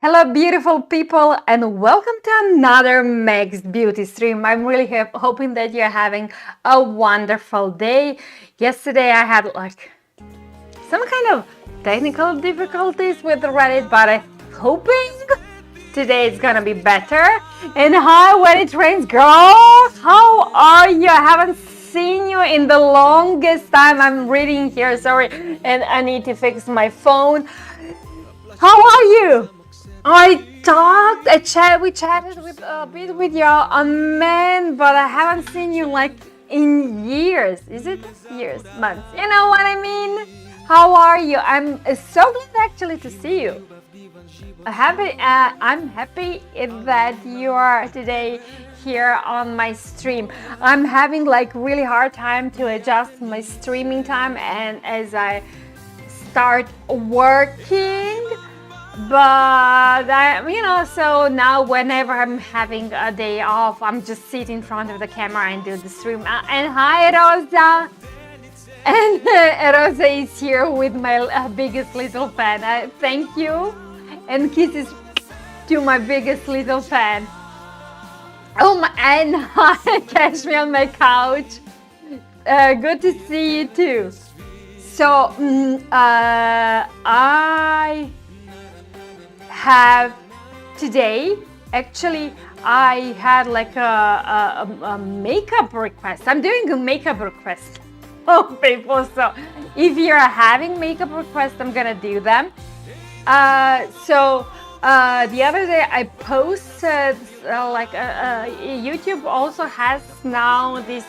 Hello, beautiful people, and welcome to another Megs beauty stream. I'm really hoping that you're having a wonderful day. Yesterday I had like some kind of technical difficulties with Reddit, but I'm hoping today it's gonna be better. And hi, when it rains, girls, how are you? I haven't seen you in the longest time. I'm reading here, sorry, and I need to fix my phone. How are you? We chatted with a bit with your man, but I haven't seen you like in years. Is it years, months? You know what I mean? How are you? I'm so glad actually to see you. I'm happy that you are today here on my stream. I'm having like really hard time to adjust my streaming time, and as I start working. But so now whenever I'm having a day off, I'm just sit in front of the camera and do the stream. And hi, Rosa. And Rosa is here with my biggest little fan. Thank you, and kisses to my biggest little fan. Oh my, and catch me on my couch. Good to see you too. So I have today, actually I had like a makeup request. I'm doing a makeup request of people, so if you're having makeup requests, I'm gonna do them. The other day I posted YouTube also has now this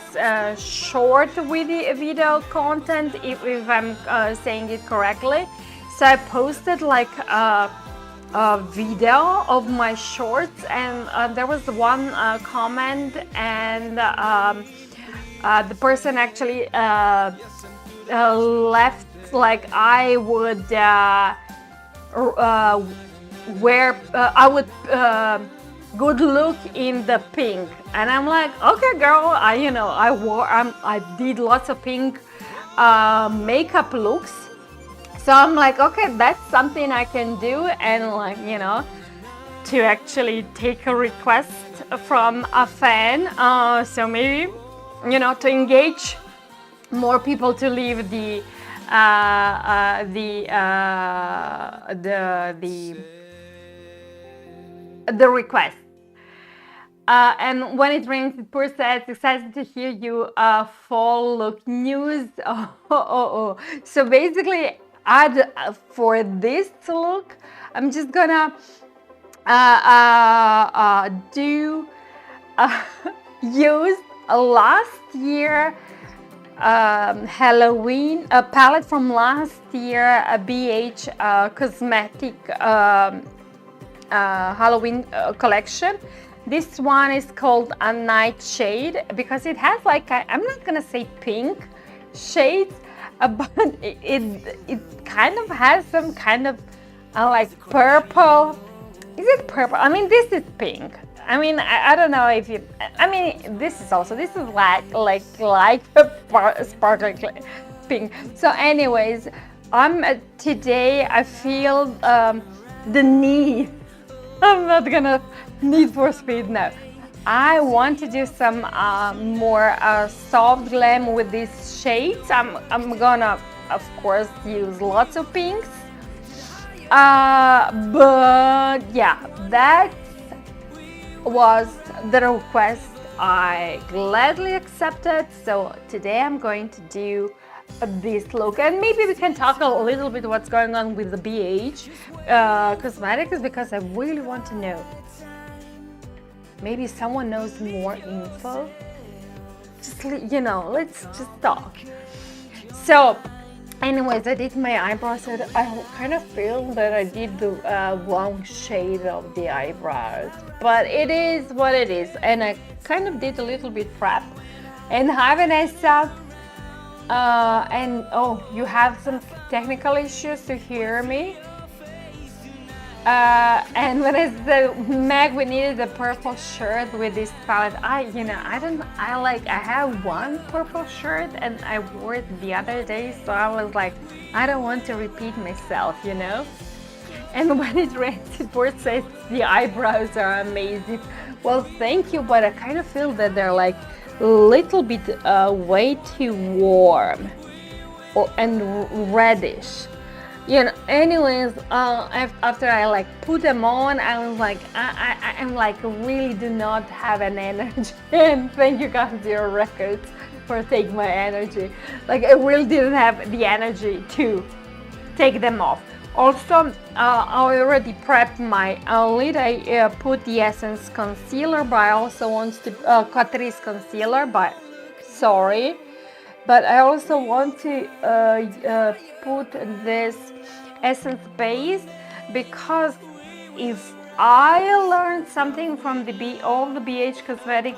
short video content, if I'm saying it correctly. So I posted like a video of my shorts, and there was one comment, and the person actually left like I would wear I would good look in the pink, and I'm like, okay girl, I did lots of pink makeup looks, so I'm like, okay, that's something I can do, and like, to actually take a request from a fan, so maybe, to engage more people to leave the request. And when it rains, it pours. Excited to hear you fall look news. So basically, for this look, I'm just gonna use last year Halloween palette from last year, a BH Cosmetic Halloween collection. This one is called a Nightshade because it has like I'm not gonna say pink shades, but it kind of has some kind of like purple. Is it purple? I mean, this is pink. I mean, I don't know if you. I mean, this is like sparkling pink. So, anyways, today I feel the need. I'm not gonna need for speed now. I want to do some more soft glam with these shades. I'm gonna, of course, use lots of pinks. But yeah, that was the request I gladly accepted. So today I'm going to do this look, and maybe we can talk a little bit what's going on with the BH Cosmetics, because I really want to know. Maybe someone knows more info. Just let's just talk. So anyways, I did my eyebrows, and I kind of feel that I did the wrong shade of the eyebrows, but it is what it is, and I kind of did a little bit prep. And hi Vanessa, and oh, you have some technical issues to hear me. And when I said, Meg, we needed a purple shirt with this palette, I have one purple shirt and I wore it the other day, so I was like, I don't want to repeat myself, And when it rains, it pours, says the eyebrows are amazing. Well, thank you, but I kind of feel that they're like a little bit way too warm and reddish. Anyways, after I like put them on, I was like, I'm like really do not have an energy. And thank you guys, your records, for taking my energy. Like I really didn't have the energy to take them off. Also, I already prepped my lid. I put the Essence concealer, but I also want to Catrice concealer, but sorry. But I also want to put this Essence base, because if I learned something from all the BH Cosmetic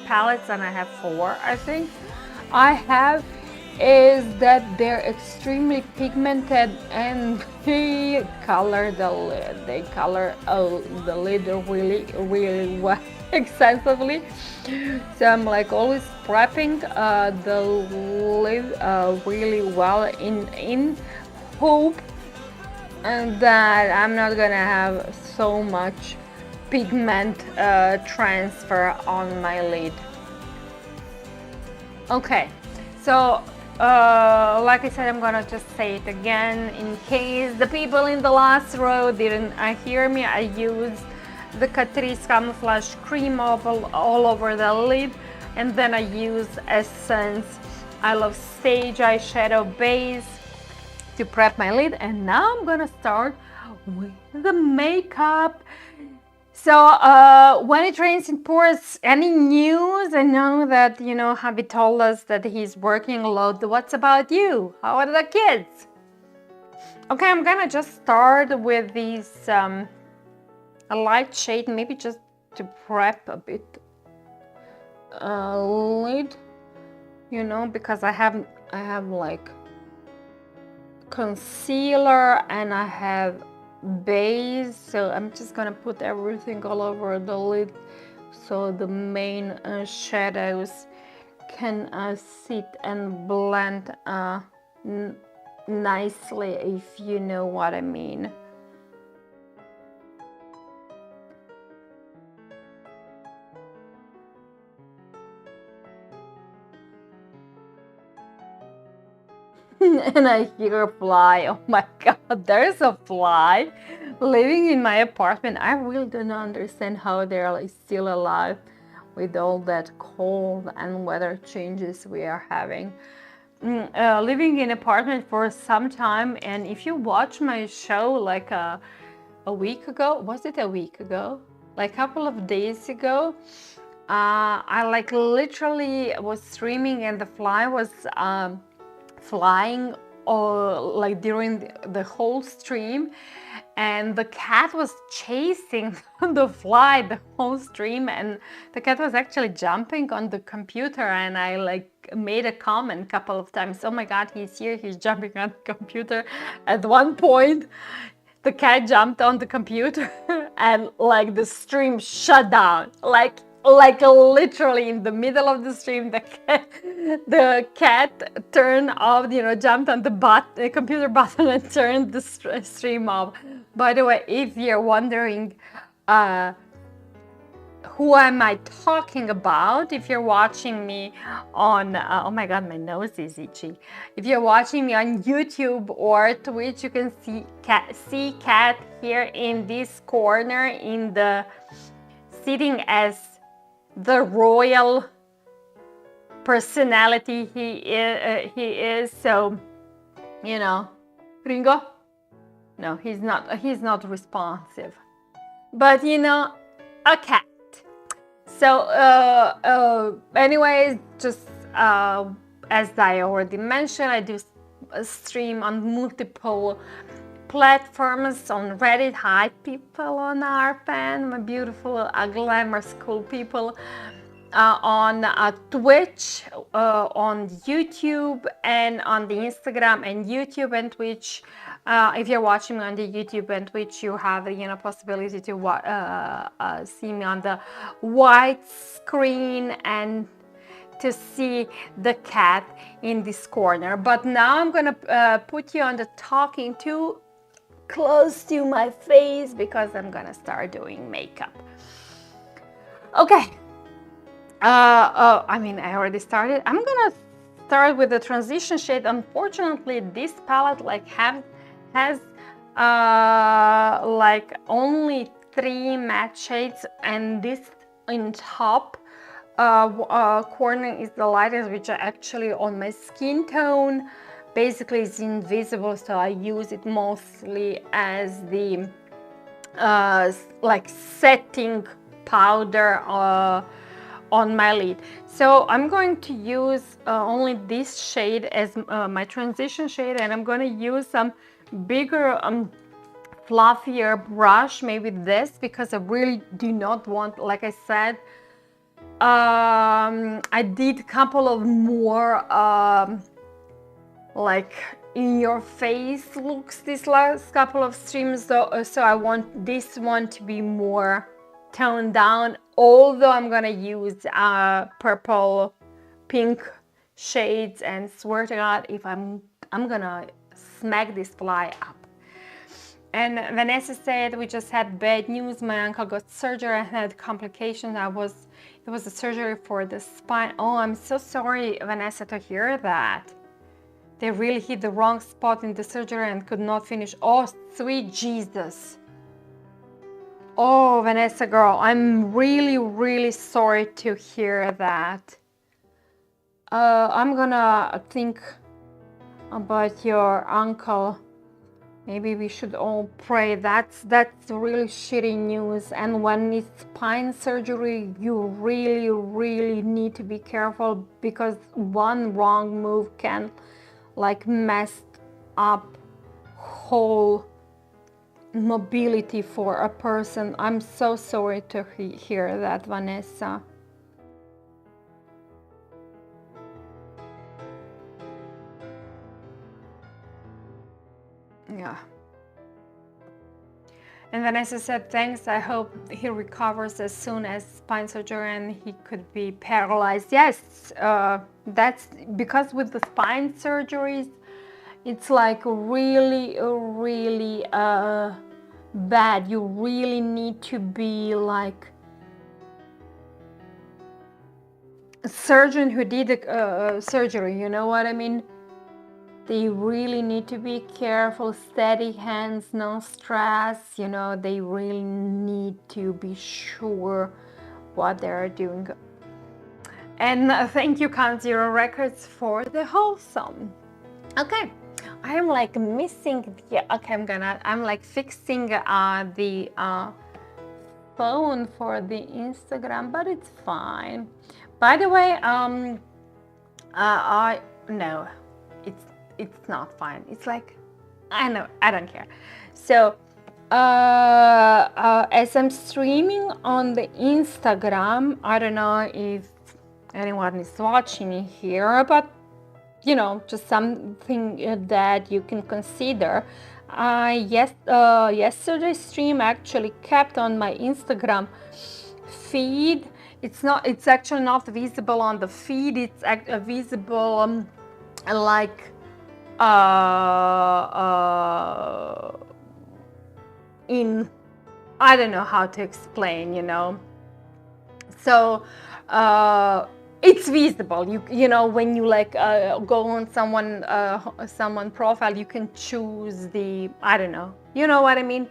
palettes, and I have 4, I think I have, is that they're extremely pigmented and they color the lid. They color the lid really, really well, extensively. So I'm like always prepping the lid really well in hope that I'm not gonna have so much pigment transfer on my lid. Okay, so like I said, I'm gonna just say it again in case the people in the last row didn't hear me. I used the Catrice camouflage cream all over the lid, and then I use Essence I Love Stage eyeshadow base to prep my lid. And now I'm gonna start with the makeup. So when it rains in Paris, any news? I know that, you know, Javi told us that he's working a lot. What's about you? How are the kids? Okay, I'm gonna just start with these a light shade, maybe just to prep a bit lid, you know, because I have like concealer and I have base, so I'm just gonna put everything all over the lid so the main shadows can sit and blend nicely, if you know what I mean. And I hear a fly. Oh my god, there's a fly living in my apartment. I really don't understand how they're like still alive with all that cold and weather changes we are having. Living in apartment for some time, and if you watch my show like a week ago, was it a week ago? Like a couple of days ago, I like literally was streaming and the fly was flying like during the whole stream, and the cat was chasing the fly the whole stream, and the cat was actually jumping on the computer, and I like made a comment a couple of times, oh my god, he's here, he's jumping on the computer. At one point the cat jumped on the computer and like the stream shut down, like literally in the middle of the stream, the cat turned off, you know, jumped on the computer button and turned the stream off. By the way, if you're wondering who am I talking about, if you're watching me on, oh my god, my nose is itchy. If you're watching me on YouTube or Twitch, you can see Cat here in this corner, in the sitting as the royal personality he is. So, you know, Ringo? No, he's not responsive. But you know, a cat. So anyways, just as I already mentioned, I do stream on multiple platforms, on Reddit. Hi people on RFN, my beautiful glamorous cool people, on Twitch, on YouTube, and on the Instagram and YouTube and Twitch. If you're watching me on the YouTube and Twitch, you have the possibility to see me on the white screen and to see the cat in this corner. But now I'm gonna put you on the talking too close to my face because I'm gonna start doing makeup. Okay. I mean, I already started. I'm gonna start with the transition shade. Unfortunately, this palette like has like only 3 matte shades, and this in top corner is the lightest, which are actually on my skin tone. Basically, it's invisible, so I use it mostly as the like setting powder on my lid. So I'm going to use only this shade as my transition shade, and I'm going to use some bigger fluffier brush, maybe this, because I really do not want, like I said, I did a couple of more like in your face looks this last couple of streams, so I want this one to be more toned down, although I'm gonna use purple pink shades, and swear to God, if I'm gonna smack this fly up. And Vanessa said, we just had bad news. My uncle got surgery and had complications. It was a surgery for the spine. Oh, I'm so sorry, Vanessa, to hear that. They really hit the wrong spot in the surgery and could not finish. Oh, sweet Jesus. Oh, Vanessa girl, I'm really, really sorry to hear that. I'm gonna think about your uncle. Maybe we should all pray. That's really shitty news. And when it's spine surgery, you really, really need to be careful, because one wrong move can like mess up whole mobility for a person. I'm so sorry to hear that, Vanessa. Yeah. And Vanessa said, thanks, I hope he recovers as soon as spine surgery and he could be paralyzed. Yes, that's because with the spine surgeries, it's like really, really bad. You really need to be like a surgeon who did a surgery, you know what I mean? They really need to be careful, steady hands, no stress, you know, they really need to be sure what they're doing. And thank you, Count Zero Records, for the wholesome. Okay, I'm like missing the, okay, I'm like fixing the phone for the Instagram, but it's fine. By the way, no, it's not fine. It's like, I know, I don't care. So as I'm streaming on the Instagram, I don't know if anyone is watching here, but you know, just something that you can consider. Yesterday's stream actually kept on my Instagram feed. It's actually not visible on the feed. It's visible like in, I don't know how to explain, you know. So it's visible. You know, when you like go on someone profile, you can choose the, I don't know, you know what I mean.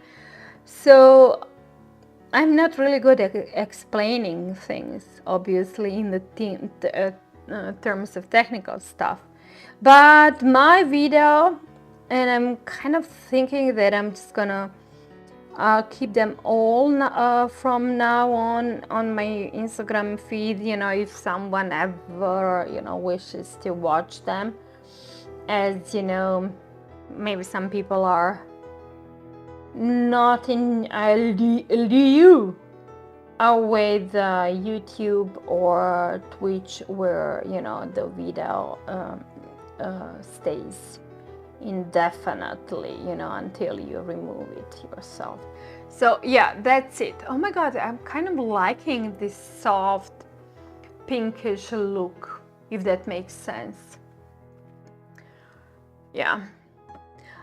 So I'm not really good at explaining things, obviously, in the terms of technical stuff. But my video, and I'm kind of thinking that I'm just gonna keep them all from now on my Instagram feed, you know, if someone ever, you know, wishes to watch them. As you know, maybe some people are not in LDU with YouTube or Twitch, where, you know, the video stays indefinitely, you know, until you remove it yourself. So yeah, that's it. Oh my god, I'm kind of liking this soft pinkish look, if that makes sense. Yeah,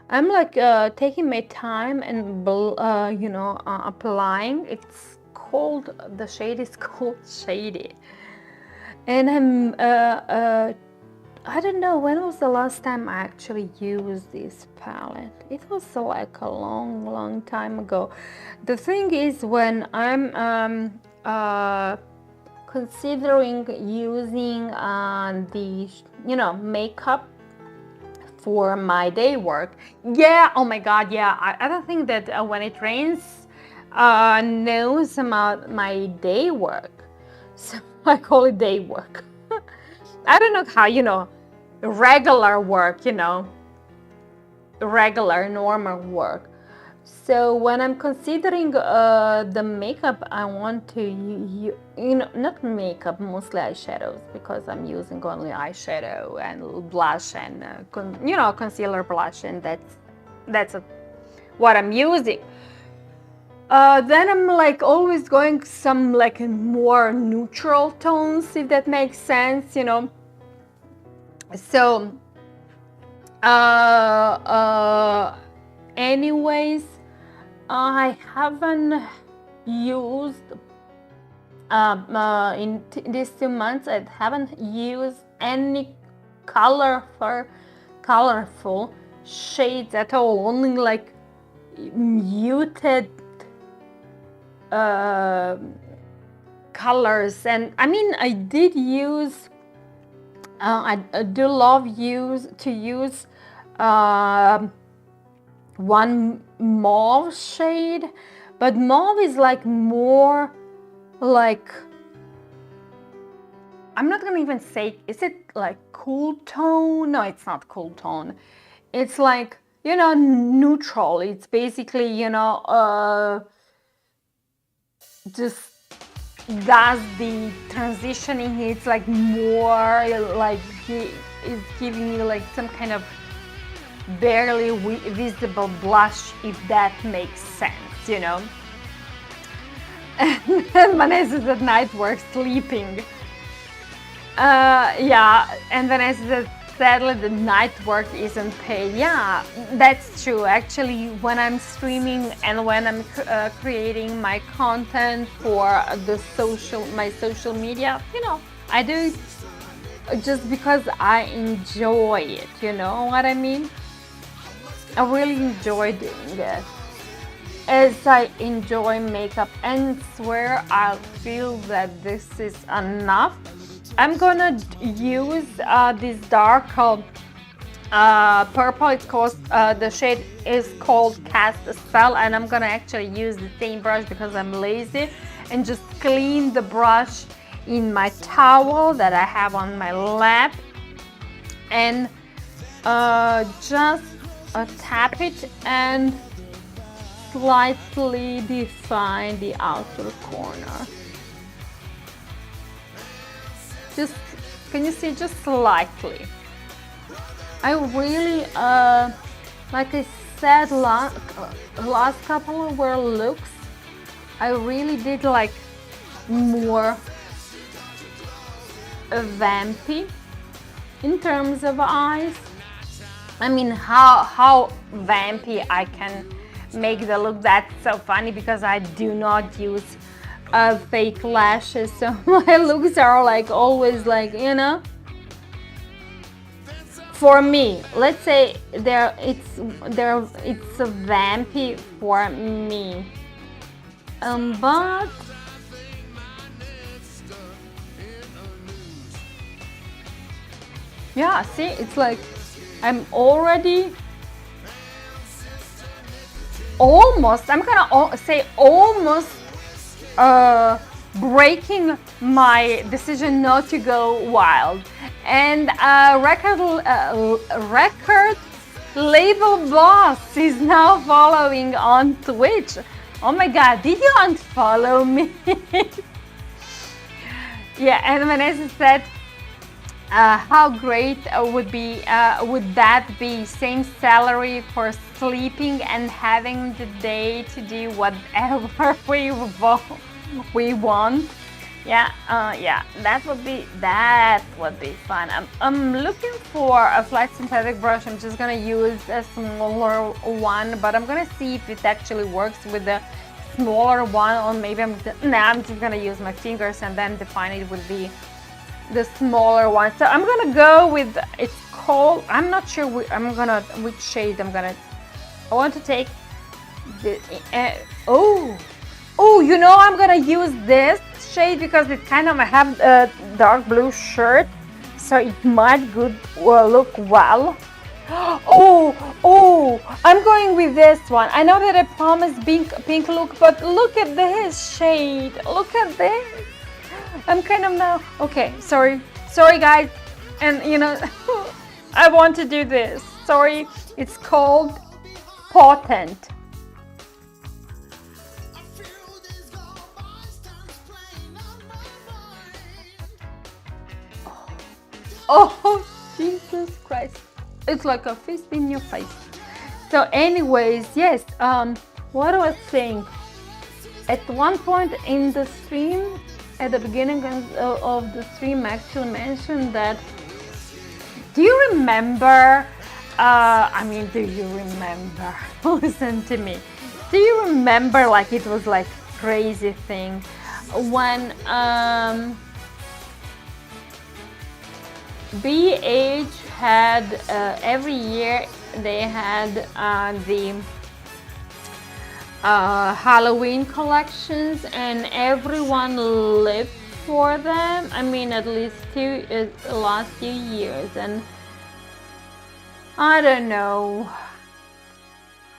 I'm like taking my time and you know, applying. It's called, the shade is called Shady, and I'm I don't know when was the last time I actually used this palette. It was like a long time ago. The thing is, when I'm considering using the, you know, makeup for my day work, yeah, oh my god, yeah, I don't think that when it rains knows about my day work, so I call it day work. I don't know how, you know, regular work, you know, regular normal work. So when I'm considering the makeup, I want to you know, not makeup, mostly eyeshadows, because I'm using only eyeshadow and blush and you know, concealer, blush, and that's what I'm using. Then I'm like always going some like more neutral tones, if that makes sense, you know. So anyways, I haven't used in these 2 months, I haven't used any colorful shades at all, only like muted colors. And I mean, I did use I do love to use one mauve shade, but mauve is like more like, I'm not gonna even say, is it like cool tone? No, it's not cool tone. It's like, you know, neutral. It's basically, you know, just does the transitioning. It's like more like it's giving you like some kind of barely visible blush, if that makes sense, you know. And Vanessa is at night work sleeping. Yeah, and Vanessa said, sadly the night work isn't paid. Yeah, that's true. Actually, when I'm streaming and when I'm creating my content for my social media, you know, I do it just because I enjoy it, you know what I mean? I really enjoy doing it, as I enjoy makeup, and swear I feel that this is enough. I'm gonna use this dark purple. It's called the shade is called Cast a Spell, and I'm gonna actually use the same brush because I'm lazy, and just clean the brush in my towel that I have on my lap, and just tap it and slightly define the outer corner. Just, can you see, just slightly. I really, like I said, last couple of looks, I really did like more vampy in terms of eyes. I mean, how vampy I can make the look, that's so funny, because I do not use fake lashes, so my looks are like always like, you know, for me, let's say it's a vampy for me, but yeah, see, it's like I'm already almost, I'm gonna say almost breaking my decision not to go wild. And record label boss is now following on Twitch. Oh my god, did you unfollow me? Yeah, and Vanessa said, how great would that be? Same salary for sleeping and having the day to do whatever we want. Yeah, yeah, that would be fun. I'm looking for a flat synthetic brush. I'm just gonna use a smaller one, but I'm gonna see if it actually works with the smaller one, or maybe I'm just gonna use my fingers and then define it with the smaller one. So I'm gonna go with, it's called, I'm not sure which shade I want to take the oh, you know, I'm gonna use this shade because it kind of, I have a dark blue shirt, so it might look well. Oh, I'm going with this one. I know that I promised pink look, but look at this shade. Look at this. I'm kind of now, okay, sorry guys, and you know, I want to do this. Sorry, it's called Potent. Oh, Jesus Christ. It's like a fist in your face. So anyways, yes, what I was saying, at one point in the stream, at the beginning of the stream, I actually mentioned that Do you remember? I mean, do you remember? Listen to me. Do you remember, like, it was like crazy thing when BH had every year they had the Halloween collections, and everyone lived for them. I mean, at least last few years, and I don't know.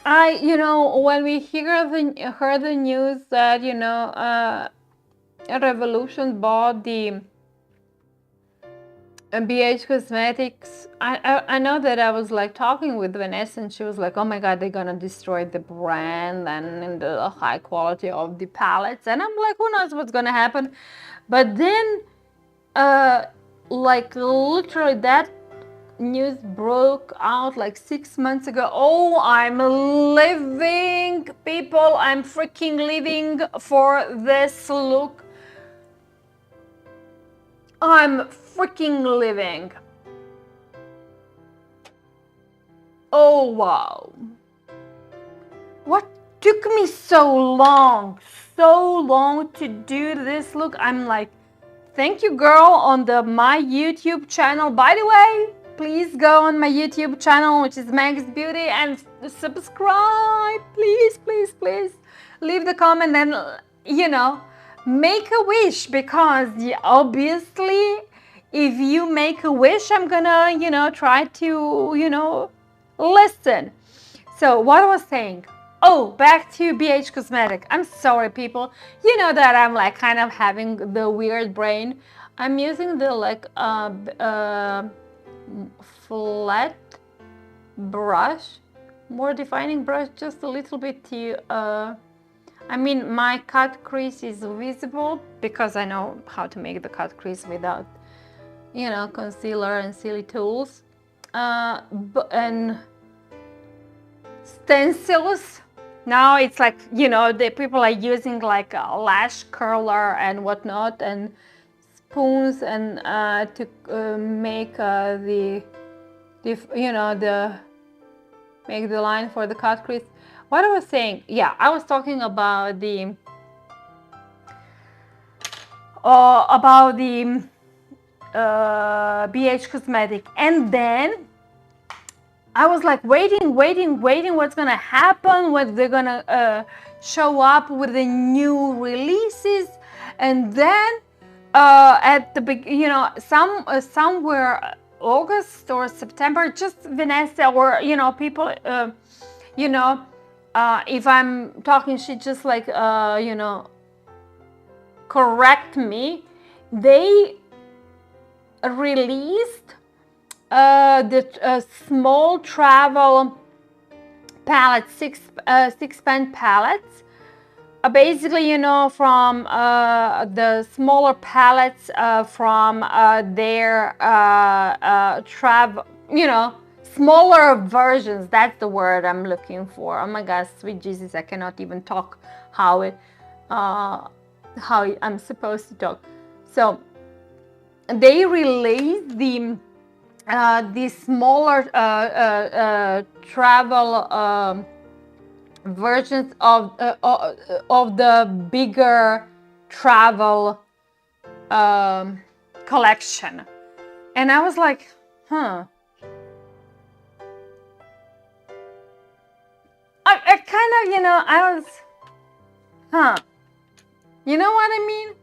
When we heard the news that Revolution bought the BH Cosmetics, I know that I was like talking with Vanessa, and she was like, "Oh my God, they're gonna destroy the brand and the high quality of the palettes." And I'm like, who knows what's gonna happen? But then, like literally that news broke out like 6 months ago. Oh, I'm living, people. I'm freaking living for this look. I'm freaking living. Oh, wow. What took me so long to do this look? I'm like, thank you, girl, on my YouTube channel. By the way, please go on my YouTube channel, which is Megs Beauty, and subscribe. Please, please, please. Leave the comment and, make a wish, because obviously if you make a wish, I'm gonna try to listen. So what I was saying, back to BH Cosmetic. I'm sorry, people, you know that I'm like kind of having the weird brain. I'm using the like flat brush, more defining brush, just a little bit to I mean, my cut crease is visible because I know how to make the cut crease without, concealer and silly tools. And stencils. Now it's like, the people are using like a lash curler and whatnot, and spoons, and to make make the line for the cut crease. What I was saying, yeah, I was talking about the BH Cosmetic, and then I was like waiting what's gonna happen, when they're gonna show up with the new releases. And then at the somewhere August or September, just Vanessa or people if I'm talking shit, just like correct me. They released the small travel palettes, six pan palettes, basically from the smaller palettes from their travel, smaller versions. That's the word I'm looking for. Oh my God, sweet Jesus, I cannot even talk how I'm supposed to talk. So they released the smaller travel versions of the bigger travel collection, and I was like, I kind of, I was, you know what I mean?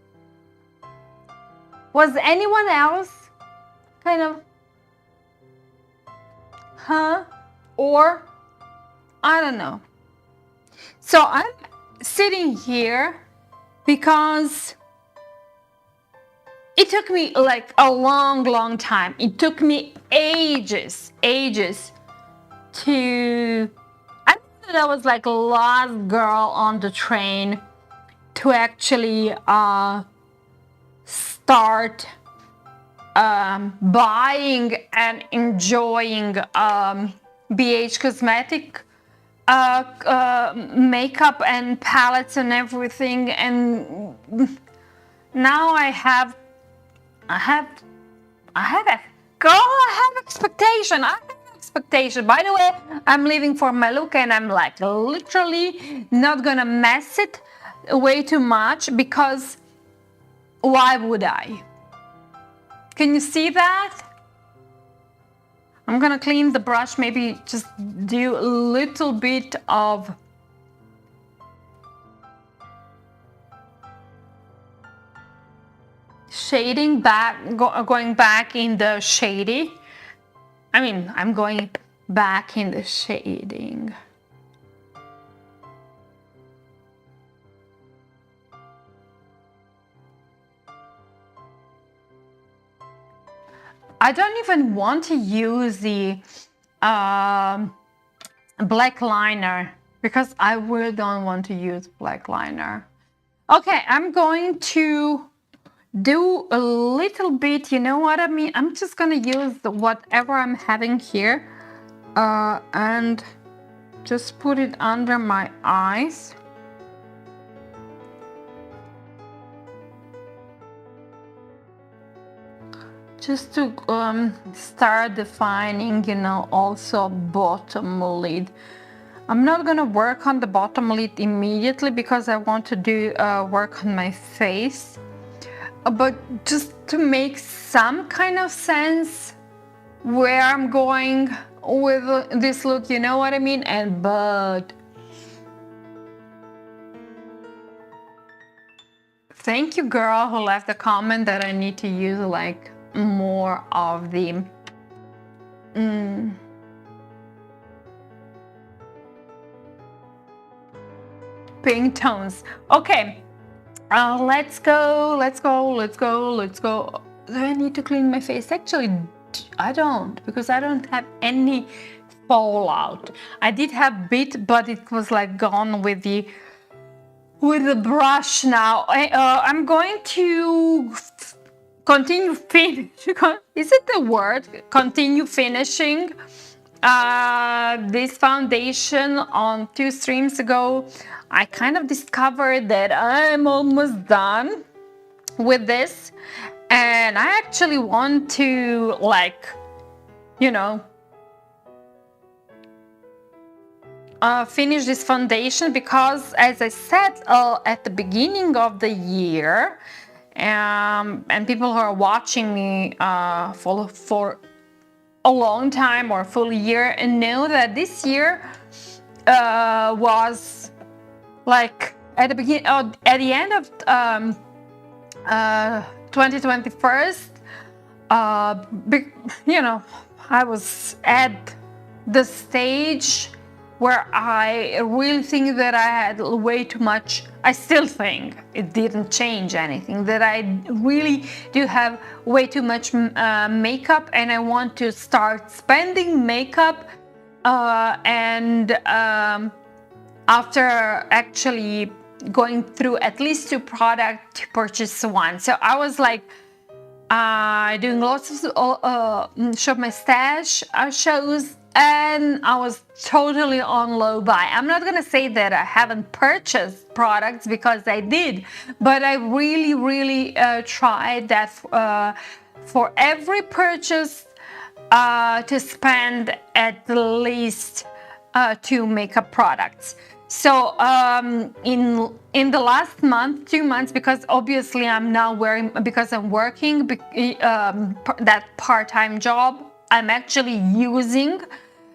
Was anyone else kind of, or I don't know. So I'm sitting here because it took me like a long time. It took me ages to, I think that I was like last girl on the train to actually start buying and enjoying BH Cosmetic makeup and palettes and everything. And now I have a girl, I have expectation. I have expectation. By the way, I'm leaving for my look, and I'm like literally not gonna mess it way too much, because why would I? Can you see that? I'm gonna clean the brush, maybe just do a little bit of shading going back in the shady. I mean, I'm going back in the shading. I don't even want to use the black liner, because I really don't want to use black liner. Okay, I'm going to do a little bit, you know what I mean? I'm just gonna use whatever I'm having here and just put it under my eyes. Just to start defining, you know, also bottom lid. I'm not gonna work on the bottom lid immediately, because I want to do work on my face. But just to make some kind of sense where I'm going with this look, you know what I mean? But thank you, girl, who left a comment that I need to use like more of the pink tones. Okay, let's go. Do I need to clean my face? Actually, I don't, because I don't have any fallout. I did have a bit, but it was like gone with the brush now. I'm going to continue finishing. Is it the word? Continue finishing this foundation. On 2 streams ago, I kind of discovered that I'm almost done with this, and I actually want to, like, you know, finish this foundation, because as I said at the beginning of the year, and people who are watching me for a long time or full year and know that this year was like at the end of 2021, you know, I was at the stage where I really think that I had way too much. I still think it didn't change anything, that I really do have way too much makeup, and I want to start spending makeup after actually going through at least 2 products to purchase one. So I was like doing lots of shop my stash shows, and I was totally on low buy. I'm not gonna say that I haven't purchased products, because I did, but I really tried that for every purchase to spend at least 2 makeup products. So in the last month, 2 months, because obviously I'm now wearing, because I'm working that part-time job, I'm actually using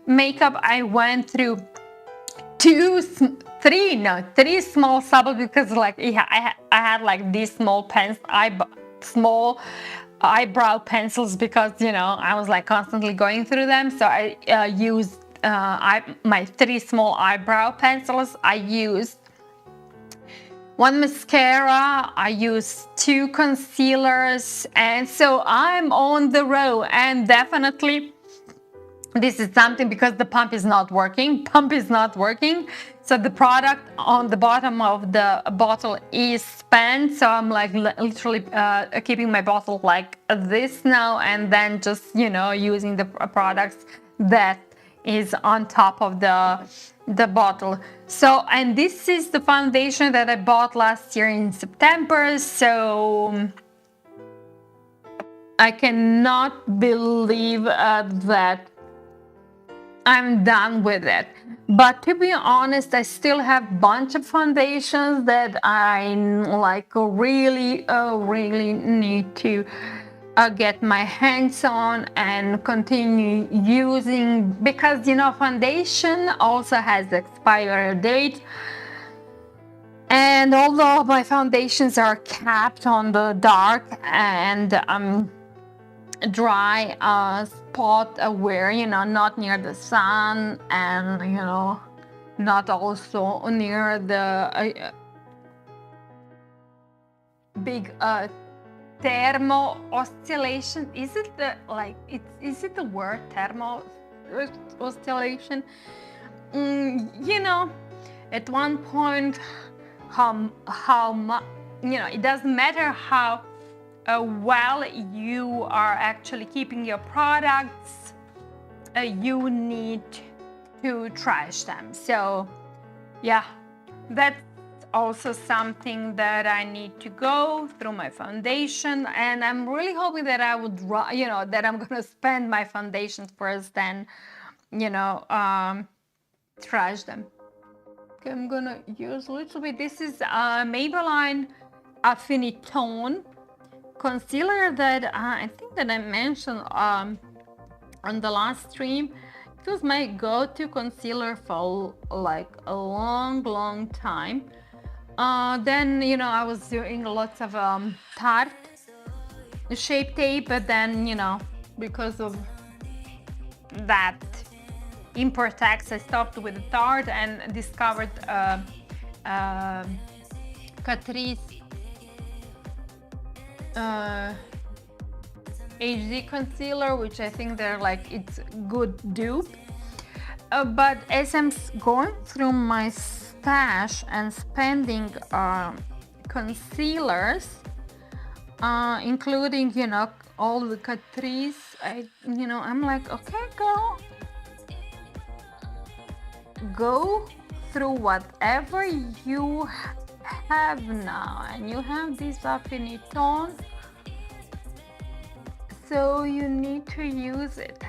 makeup. I went through 3 small samples, because like I had like these small small eyebrow pencils, because you know I was like constantly going through them. So I used my 3 small eyebrow pencils. I used 1 mascara, I used 2 concealers, and so I'm on the road. And definitely this is something, because the pump is not working. So the product on the bottom of the bottle is spent. So I'm like literally keeping my bottle like this now, and then just, you know, using the products that is on top of the bottle. So, and this is the foundation that I bought last year in September. So I cannot believe that I'm done with it. But to be honest, I still have a bunch of foundations that I like really need to get my hands on and continue using, because you know foundation also has expiry date. And although my foundations are capped on the dark and dry spot where, you know, not near the sun, and you know, not also near the big thermo oscillation. Is it the like is it the word thermo oscillation? You know, at one point, how much, you know, it doesn't matter how well you are actually keeping your products, you need to trash them. So yeah, that's also something that I need to go through my foundation, and I'm really hoping that I would, you know, that I'm gonna spend my foundations first, then, you know, trash them. Okay, I'm gonna use a little bit. This is Maybelline Affinitone concealer that I think that I mentioned on the last stream. It was my go-to concealer for like a long time. Then, you know, I was doing lots of Tarte Shape Tape, but then, you know, because of that import tax, I stopped with the Tarte and discovered Catrice HD concealer, which I think they're like, it's good dupe. But as I'm going through my stash and spending concealers, including, you know, all the Catrice, you know, I'm like, okay, girl, go through whatever you have now, and you have this Affinitone, so you need to use it.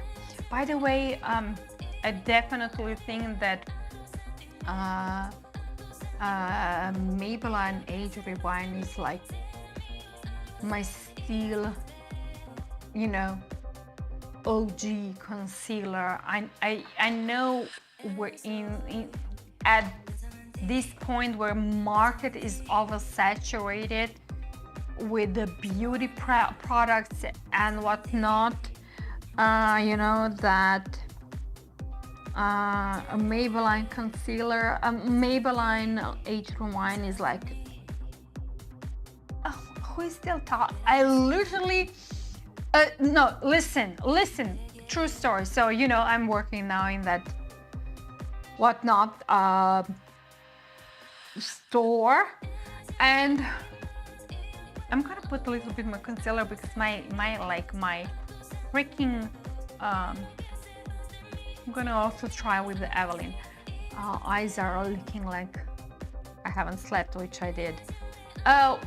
By the way, I definitely think that Maybelline Age Rewind is like my still, you know, OG concealer. I know we're in at this point where market is oversaturated with the beauty products and whatnot. You know that a Maybelline concealer, Maybelline Age Rewind is like, oh, who is still talking? I literally, no, listen, true story. So, you know, I'm working now in that whatnot store, and I'm gonna put a little bit more concealer because my freaking I'm gonna also try with the Eveline. Eyes are looking like I haven't slept, which I did.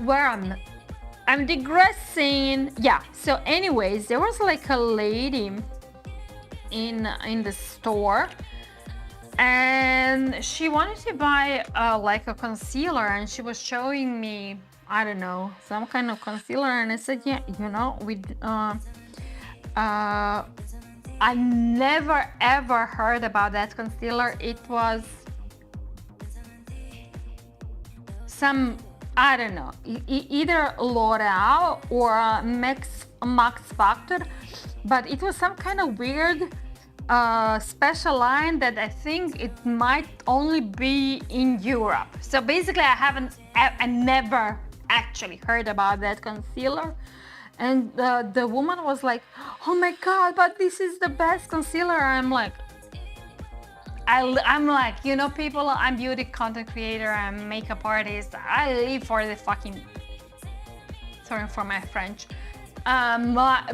Where I'm digressing. Yeah, so anyways, there was like a lady in the store, and she wanted to buy like a concealer, and she was showing me, I don't know, some kind of concealer, and I said, yeah, you know, I never ever heard about that concealer. It was some, I don't know, either L'Oreal or Max Factor, but it was some kind of weird special line that I think it might only be in Europe. So basically I never actually heard about that concealer. And the woman was like, oh my god, but this is the best concealer. I'm like, you know, people, I'm beauty content creator, I'm makeup artist, I live for the fucking, sorry for my French,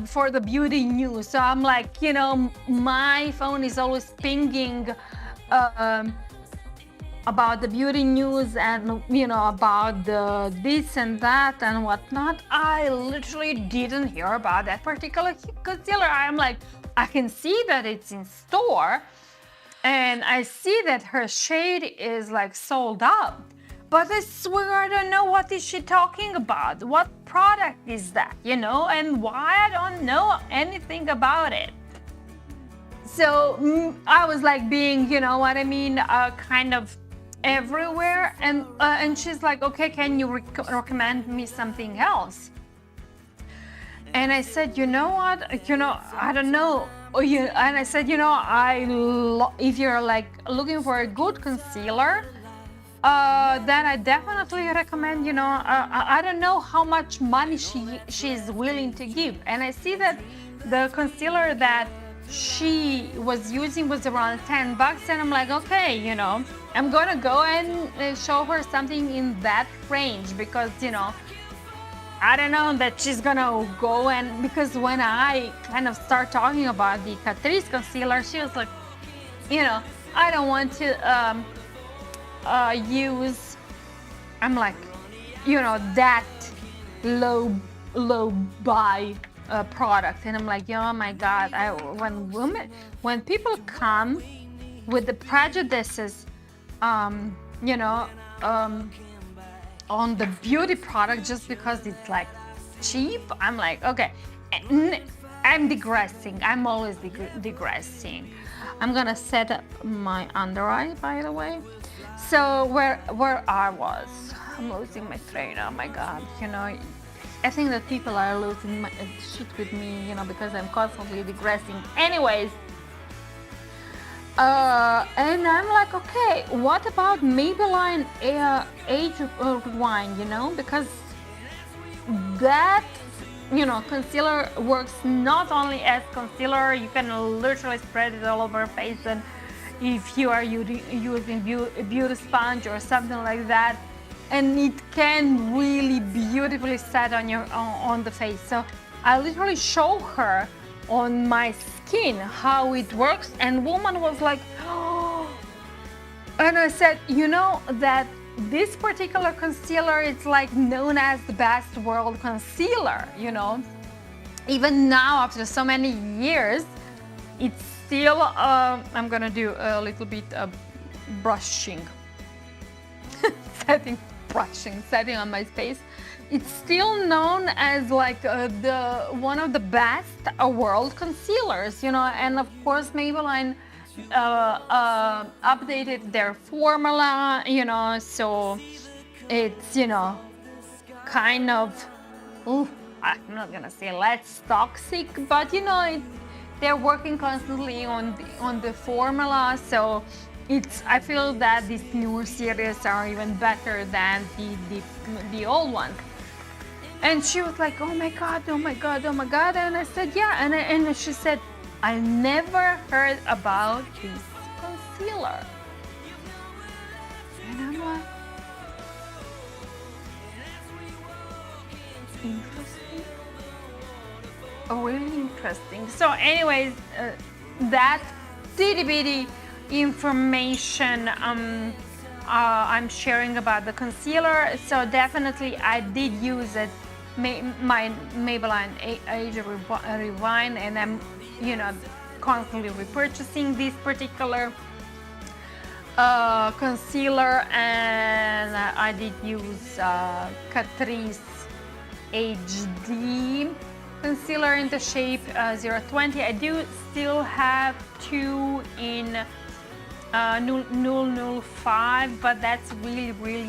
for the beauty news. So I'm like, you know, my phone is always pinging about the beauty news and about the this and that and whatnot, I literally didn't hear about that particular concealer. I'm like, I can see that it's in store and I see that her shade is like sold out, but I swear I don't know what is she talking about, what product is that, and why I don't know anything about it. So I was like being, kind of everywhere, and she's like, okay, can you recommend me something else? And I said, you know what, I don't know. And I said, if you're like looking for a good concealer, then I definitely recommend, I don't know how much money she's willing to give. And I see that the concealer that she was using was around $10, and I'm like, okay, I'm gonna go and show her something in that range, because I don't know that she's gonna go. And because when I kind of start talking about the Catrice concealer, she was like, I don't want to use, I'm like, that low buy product. And I'm like, oh my god, when people come with the prejudices on the beauty product just because it's like cheap, I'm like, okay, I'm digressing. I'm always digressing. I'm gonna set up my under eye, by the way. So where I was, I'm losing my train. Oh my god, I think that people are losing my shit with me, because I'm constantly digressing. Anyways, and I'm like, okay, what about Maybelline Age Rewind, because that, concealer works not only as concealer, you can literally spread it all over your face, and if you are using a beauty sponge or something like that, and it can really beautifully set on the face. So I literally show her on my skin how it works, and woman was like, oh. And I said, that this particular concealer is like known as the best world concealer, even now after so many years, it's still I'm gonna do a little bit of brushing setting on my face. It's still known as like the one of the best world concealers, and of course Maybelline updated their formula, so it's kind of, I'm not gonna say less toxic, but they're working constantly on the formula, so I feel that these newer series are even better than the old ones. And she was like, oh my god, oh my god, oh my god. And I said, yeah. And she said, I never heard about this concealer. And I'm like, interesting. Oh, really interesting. So anyways, that itty bitty information I'm sharing about the concealer. So definitely I did use it, my Maybelline Age Rewind, and I'm constantly repurchasing this particular concealer. And I did use Catrice HD concealer in the shape 020. I do still have two in 005, but that's really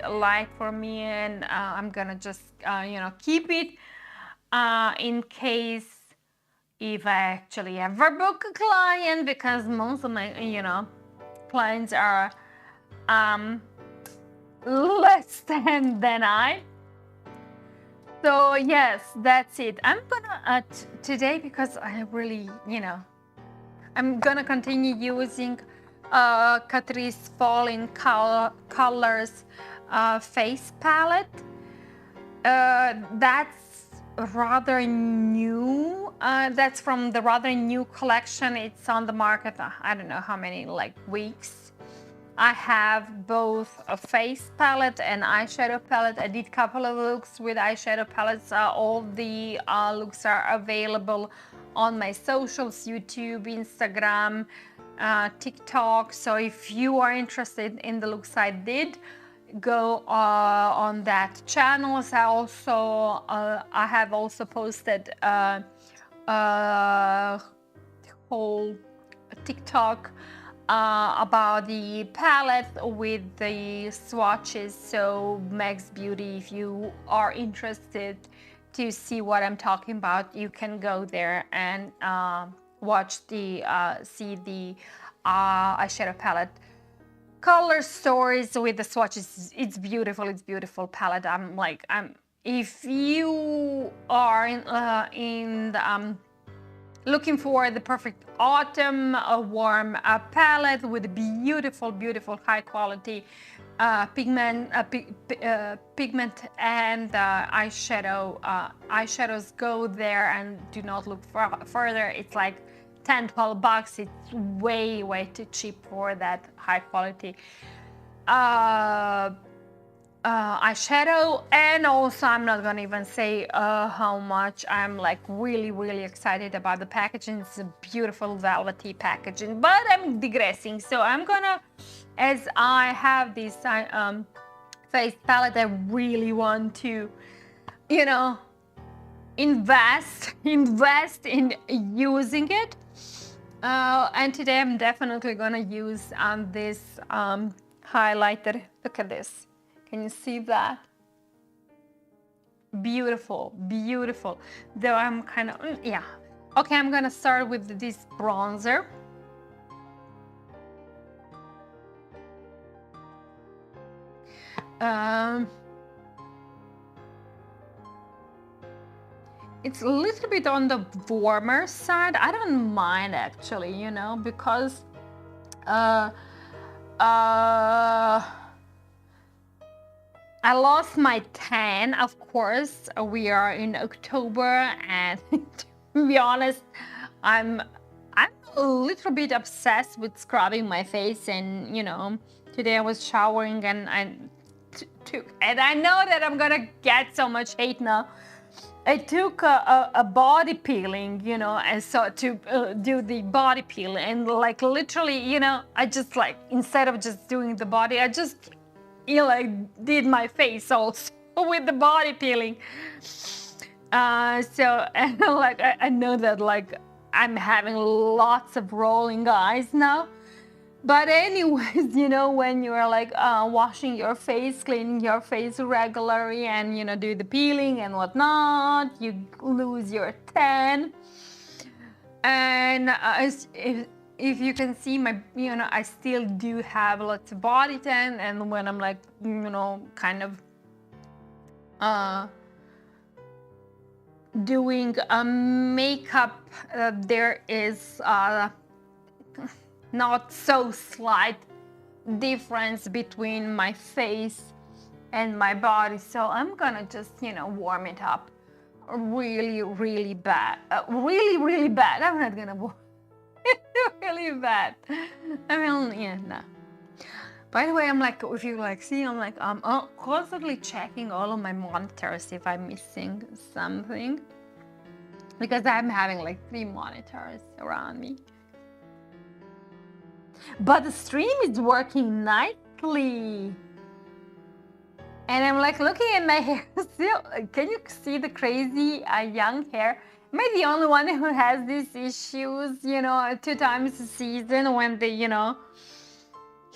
light for me, and I'm gonna just keep it in case if I actually ever book a client, because most of my clients are less than I. So yes, that's it. I'm gonna today, because I really I'm gonna continue using Catrice Fall in Colors face palette. That's rather new. That's from the rather new collection. It's on the market, I don't know how many, like weeks. I have both a face palette and eyeshadow palette. I did a couple of looks with eyeshadow palettes. All the looks are available on my socials, YouTube, Instagram, TikTok. So if you are interested in the looks I did, go on that channels. I have also posted whole TikTok about the palette with the swatches. So Megs Beauty, if you are interested to see what I'm talking about, you can go there and watch the see the eyeshadow palette color stories with the swatches. It's beautiful palette. If you are in the, looking for the perfect autumn warm palette with beautiful high quality pigment and eyeshadows, go there and do not look further. It's like 10-12 bucks. It's way too cheap for that high quality eyeshadow. And also, I'm not gonna even say how much. I'm like really excited about the packaging. It's a beautiful velvety packaging, but I'm digressing. So I'm gonna, as I have this face palette, I really want to, you know, invest in using it. And today I'm definitely gonna use this highlighter. Look at this. Can you see that? Beautiful. Though I'm kind of, yeah. Okay, I'm gonna start with this bronzer. It's a little bit on the warmer side. I don't mind actually, you know, because I lost my tan, of course. We are in October, and to be honest, I'm a little bit obsessed with scrubbing my face. And you know, today I was showering and and I know that I'm gonna get so much hate now. I took a body peeling, you know, and so to do the body peel, and like literally, you know, I just like, instead of just doing the body, I just, you know, like did my face also with the body peeling. So, and like I know that like I'm having lots of rolling eyes now. But anyways, you know, when you're like washing your face, cleaning your face regularly, and you know, do the peeling and whatnot, you lose your tan. And if you can see my, you know, I still do have lots of body tan. And when I'm like, you know, kind of doing a makeup, there is not so slight difference between my face and my body. So I'm gonna just, you know, warm it up really bad. Really bad. I'm not gonna warm really bad. I mean, yeah, no. By the way, I'm like, if you like see, I'm like, constantly checking all of my monitors if I'm missing something, because I'm having like 3 monitors around me. But the stream is working nicely. And I'm like looking at my hair still. Can you see the crazy young hair? Am I the only one who has these issues, you know, 2 times a season when the, you know,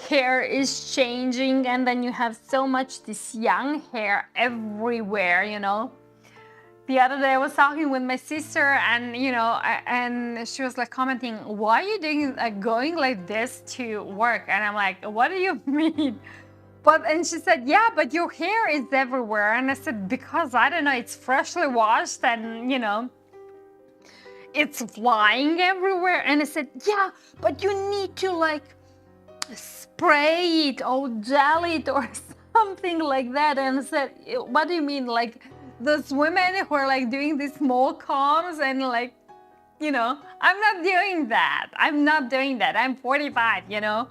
hair is changing, and then you have so much this young hair everywhere, you know? The other day I was talking with my sister, and you know, and she was like commenting, why are you doing like going like this to work? And I'm like, what do you mean? And she said, yeah, but your hair is everywhere. And I said, because I don't know, it's freshly washed, and you know, it's flying everywhere. And I said, yeah, but you need to like spray it or gel it or something like that. And I said, what do you mean? Like those women who are like doing these small combs and like, you know, I'm not doing that. I'm 45, you know.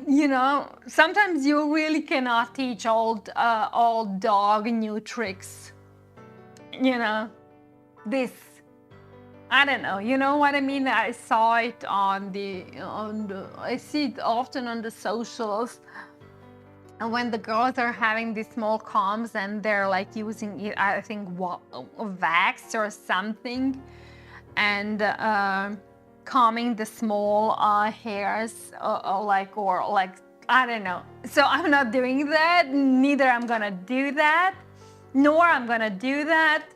you know, sometimes you really cannot teach old dog new tricks. You know, this, I don't know, you know what I mean? I saw it on the, I see it often on the socials. And when the girls are having these small combs and they're like using it, I think wax or something, and combing the small hairs, or like, I don't know. So I'm not doing that. Neither I'm gonna do that, nor I'm gonna do that,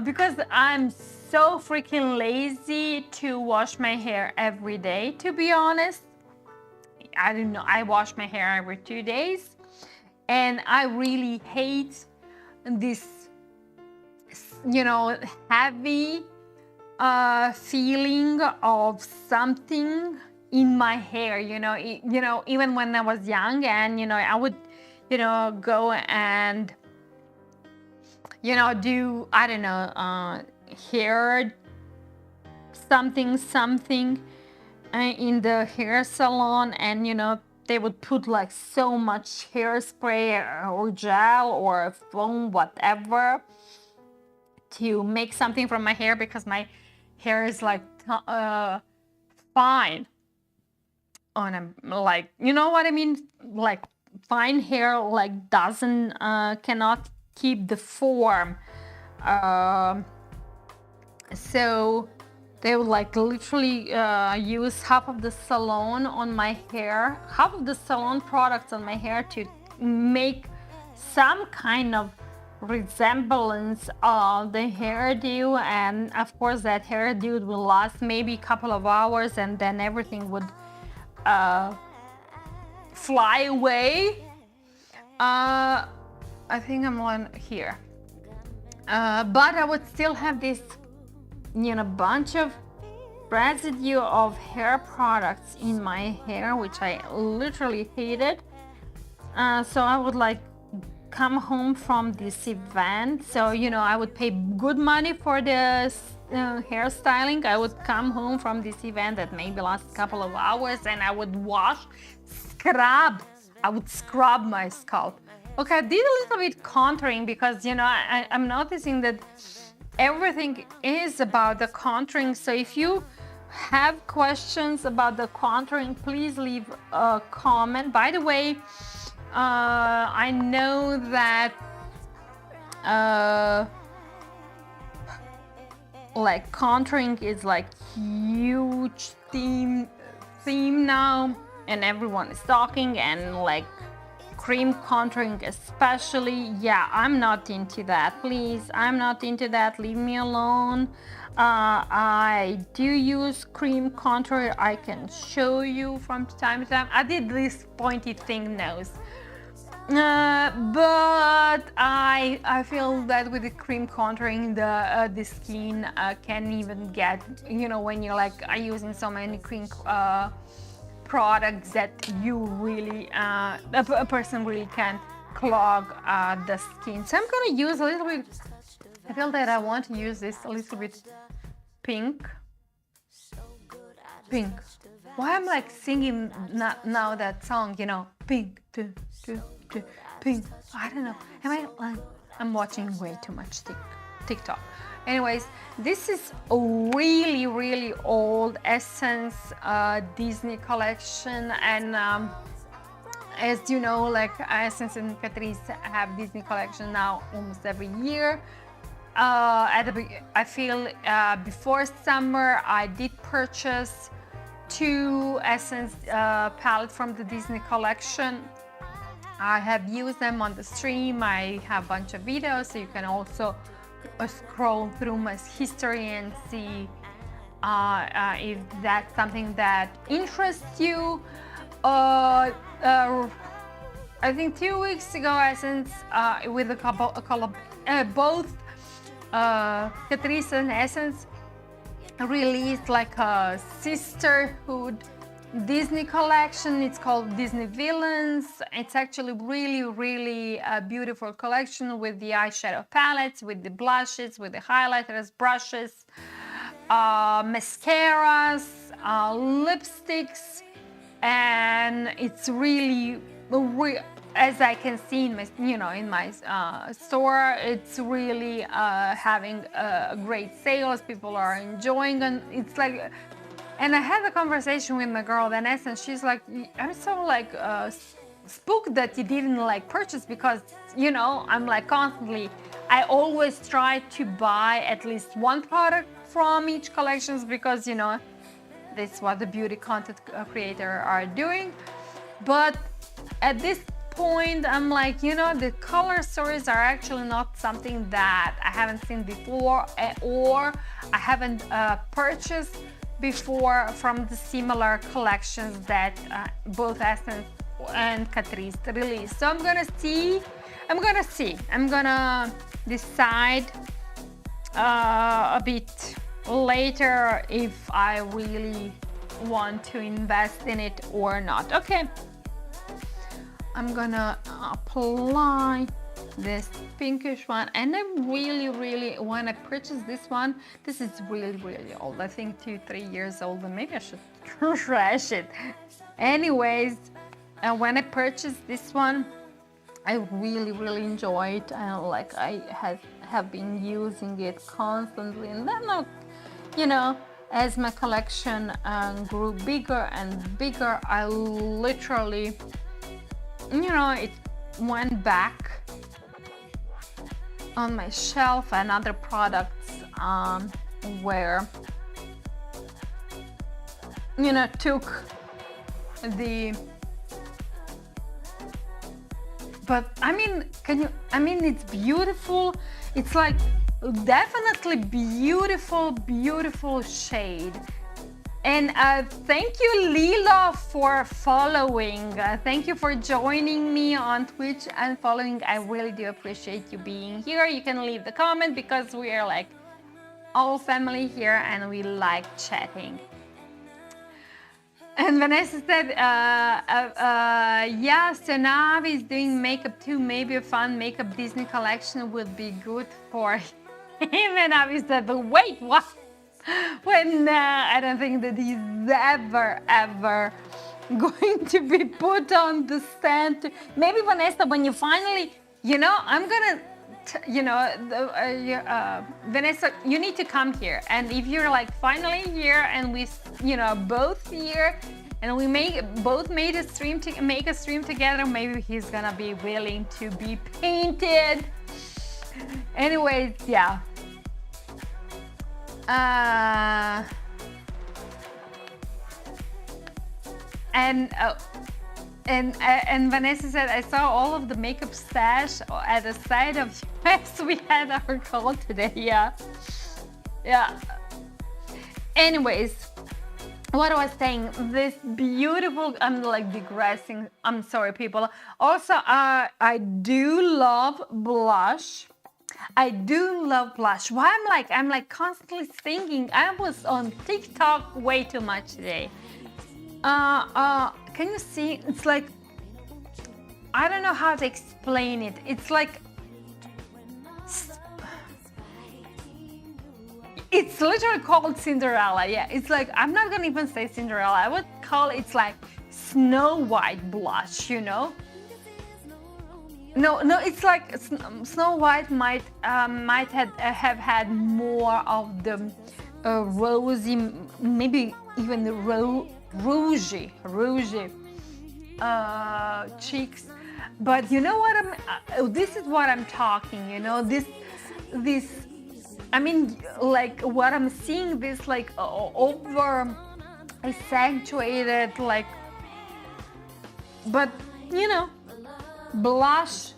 because I'm so freaking lazy to wash my hair every day, to be honest. I don't know, I wash my hair every 2 days, and I really hate this, you know, heavy feeling of something in my hair. You know, even when I was young, and you know, I would, you know, go and, you know, do, I don't know, hair something in the hair salon, and you know, they would put like so much hairspray or gel or foam, whatever, to make something from my hair, because my hair is like fine. And I'm like, you know what I mean? Like fine hair, like doesn't, cannot keep the form. So they would like literally use half of the salon on my hair, half of the salon products on my hair to make some kind of resemblance of the hairdo. And of course that hairdo will last maybe a couple of hours, and then everything would fly away. I think I'm on here, but I would still have this, you know, bunch of residue of hair products in my hair, which I literally hated. So I would like come home from this event. So, you know, I would pay good money for the hairstyling. I would come home from this event that maybe lasts a couple of hours, and I would I would scrub my scalp. Okay, I did a little bit contouring because, you know, I'm noticing that everything is about the contouring. So if you have questions about the contouring, please leave a comment. By the way, I know that like contouring is like huge theme now, and everyone is talking, and like cream contouring especially. Yeah, I'm not into that. Please, I'm not into that. Leave me alone. I do use cream contour. I can show you from time to time. I did this pointy thing nose. But I feel that with the cream contouring, the skin can even get, you know, when you're like using so many cream products, that you really a person really can clog the skin. So I'm gonna use a little bit. I feel that I want to use this a little bit pink. Why I'm like singing now that song, you know, pink, pink. I don't know. I'm watching way too much TikTok. Anyways, this is a really old Essence Disney collection, and as you know, like Essence and Catrice have Disney collection now almost every year. I feel before summer I did purchase 2 Essence palettes from the Disney collection. I have used them on the stream. I have a bunch of videos, so you can also scroll through my history and see if that's something that interests you. I think 2 weeks ago, Essence with both Catrice and Essence released like a sisterhood Disney collection. It's called Disney Villains. It's actually really a beautiful collection with the eyeshadow palettes, with the blushes, with the highlighters, brushes, mascaras, lipsticks, and it's really as I can see in my, in my store, it's really having great sales. People are enjoying, and it's like, and I had a conversation with my girl Vanessa, and she's like, I'm so like spooked that you didn't like purchase, because I'm like constantly, I always try to buy at least one product from each collections, because that's what the beauty content creator are doing. But at this point, I'm like, the color stories are actually not something that I haven't seen before, or I haven't purchased before from the similar collections that both Essence and Catrice released. So I'm gonna decide a bit later if I really want to invest in it or not. Okay, I'm gonna apply this pinkish one, and I really, when I purchased this one, this is really old, I think 2-3 years old, and maybe I should trash it. Anyways, when I purchased this one, I really enjoy it, and like I have been using it constantly. And then as my collection grew bigger and bigger, I literally, it went back on my shelf, and other products where took the, but it's beautiful. It's like definitely beautiful shade. And thank you, Lila, for following. Thank you for joining me on Twitch and following. I really do appreciate you being here. You can leave the comment, because we are like all family here and we like chatting. And Vanessa said, yeah, so now he's doing makeup too. Maybe a fun makeup Disney collection would be good for him. And Avi said, but wait, what? When I don't think that he's ever going to be put on the stand. Maybe Vanessa, when you finally, I'm gonna, Vanessa, you need to come here. And if you're like finally here, and we, both here, and we both made a stream to make a stream together, maybe he's gonna be willing to be painted. Anyways, yeah. And Vanessa said, I saw all of the makeup stash at the side of yes, we had our call today. Yeah. Anyways, what I was saying, this beautiful, I'm like digressing, I'm sorry people. Also, I do love blush. I do love blush. Why I'm like constantly thinking. I was on TikTok way too much today. Can you see? It's like, I don't know how to explain it. It's like, it's literally called Cinderella. Yeah, it's like, I'm not gonna even say Cinderella. I would call it, it's like Snow White blush, No, it's like Snow White might have had more of the rosy, maybe even the rougey cheeks. But you know what this is what I'm talking. This. I mean, like what I'm seeing, this like over accentuated, like, but blush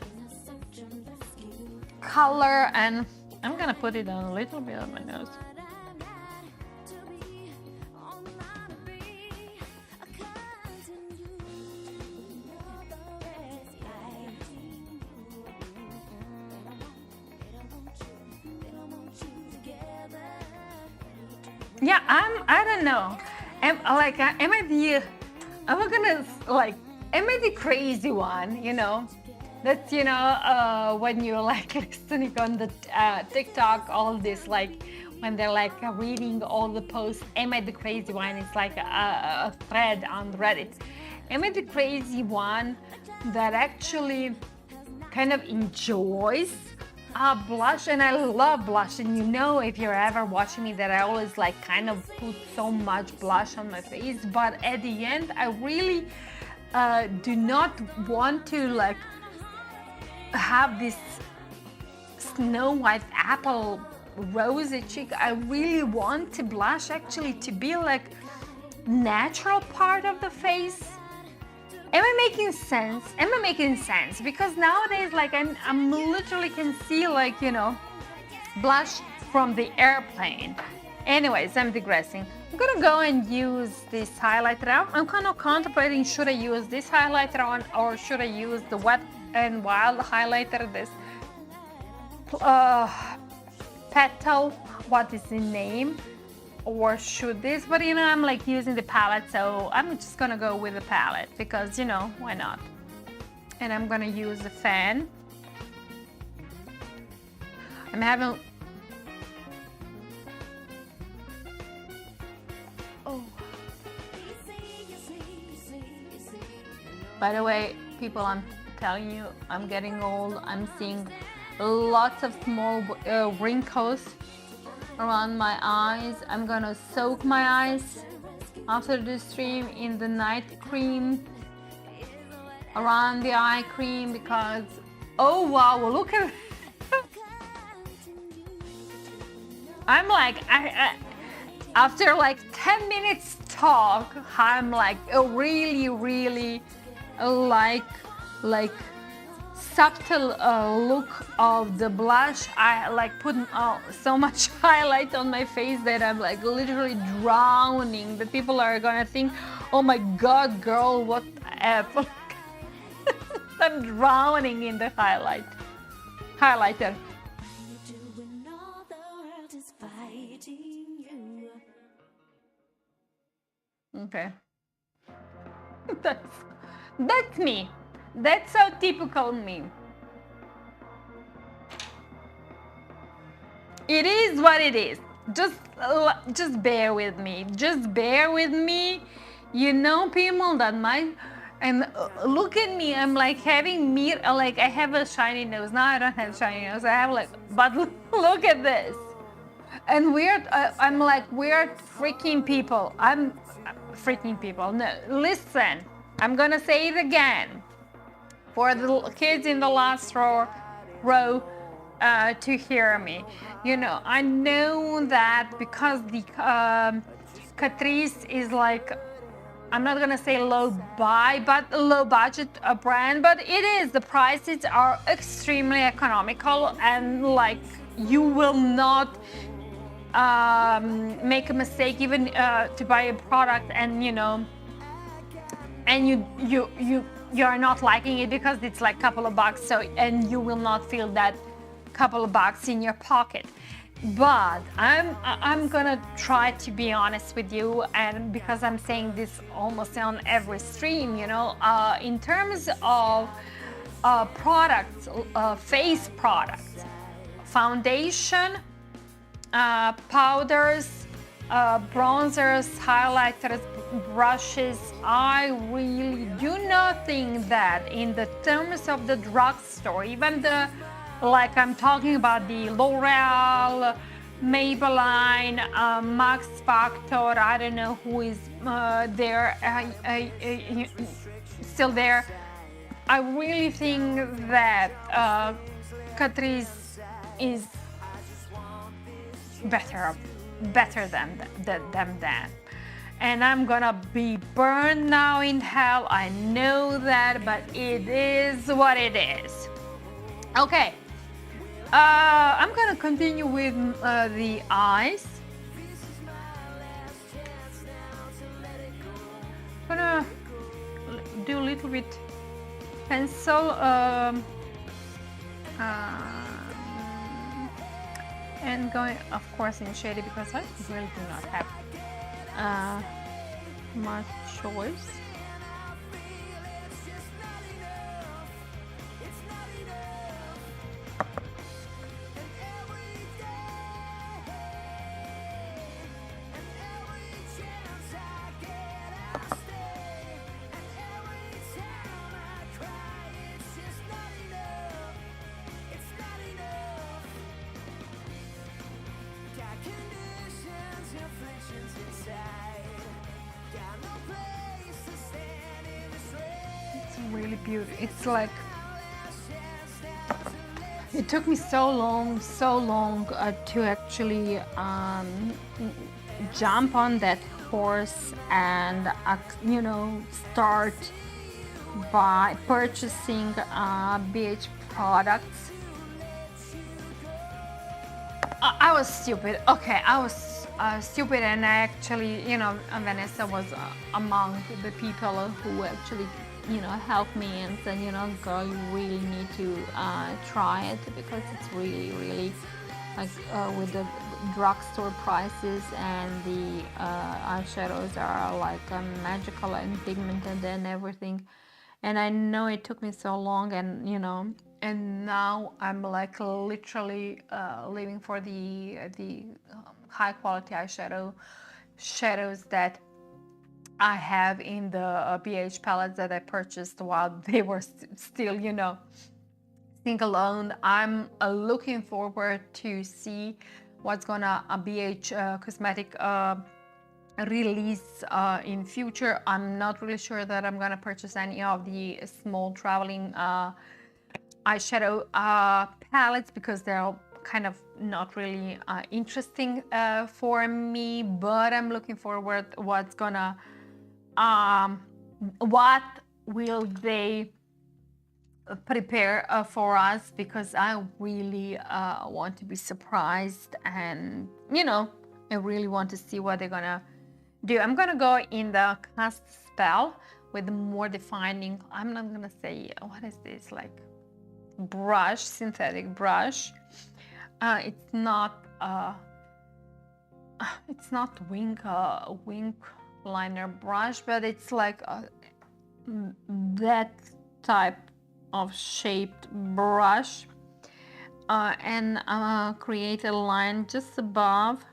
color, and I'm gonna put it on a little bit on my nose. Yeah, I don't know. Am I the crazy one, That's, when you're like listening on the TikTok, all this, like, when they're like reading all the posts. Am I the crazy one? It's like a thread on Reddit. Am I the crazy one that actually kind of enjoys blush? And I love blush, and you know, if you're ever watching me, that I always like kind of put so much blush on my face, but at the end I really do not want to like have this snow white apple rosy cheek. I really want the blush actually to be like natural part of the face. Am I making sense? Am I making sense? Because nowadays, like I'm literally can see like, you know, blush from the airplane. Anyways, I'm digressing. I'm gonna go and use this highlighter. I'm kind of contemplating, should I use this highlighter on or should I use the Wet and Wild highlighter, this Petal, what is the name? Or should this, but you know, I'm like using the palette, so I'm just gonna go with the palette because, you know, why not? And I'm gonna use the fan. I'm having, oh, by the way, people, I'm telling you, I'm getting old. I'm seeing lots of small wrinkles around my eyes. I'm gonna soak my eyes after the stream in the night cream around the eye cream because, oh wow, look at I'm like, I after like 10 minutes talk, I'm like really like subtle look of the blush. I like put so much highlight on my face that I'm like literally drowning. The people are gonna think, oh my god, girl, what the F? I'm drowning in the highlighter. Okay. That's me. That's so typical me. It is what it is. Just bear with me. Just bear with me. You know, people that might, and look at me. I'm like having like I have a shiny nose. Now I don't have shiny nose. I have like, but look at this. And I'm like weird freaking people. I'm freaking people. No, listen. I'm gonna say it again for the kids in the last row to hear me. You know, I know that because the Catrice is like, I'm not gonna say low budget brand, but it is. The prices are extremely economical, and like you will not make a mistake even to buy a product, and you know, and you are not liking it because it's like a couple of bucks, so, and you will not feel that couple of bucks in your pocket. But I'm gonna try to be honest with you, and because I'm saying this almost on every stream, you know, in terms of products, face products, foundation, powders, bronzers, highlighters, brushes, I really do not think that in the terms of the drugstore, even the, like I'm talking about the L'Oreal, Maybelline, Max Factor, I don't know who is there, still there. I really think that Catrice is better than them. And I'm gonna be burned now in hell. I know that, but it is what it is. Okay. I'm gonna continue with the eyes. I'm gonna do a little bit pencil and going, of course, in shady because I really do not have much choice. really beautiful. It's like, it took me so long to actually jump on that horse and you know, start by purchasing BH products. I was stupid. Okay, I was stupid, and actually, you know, Vanessa was among the people who actually, you know, helped me and said, you know, girl, you really need to try it, because it's really, really like with the drugstore prices, and the eyeshadows are like magical and pigmented and everything. And I know it took me so long, and you know, and now I'm like literally living for the high quality shadows that I have in the BH palettes that I purchased while they were still, you know, single owned. I'm looking forward to see what's gonna BH cosmetic release in future. I'm not really sure that I'm gonna purchase any of the small traveling eyeshadow palettes, because they're kind of not really interesting for me, but I'm looking forward what's gonna what will they prepare for us, because I really want to be surprised, and you know, I really want to see what they're gonna do. I'm gonna go in the cast spell with more defining, I'm not gonna say, what is this, like brush, synthetic brush. It's not wing liner brush, but it's like that type of shaped brush, and create a line just above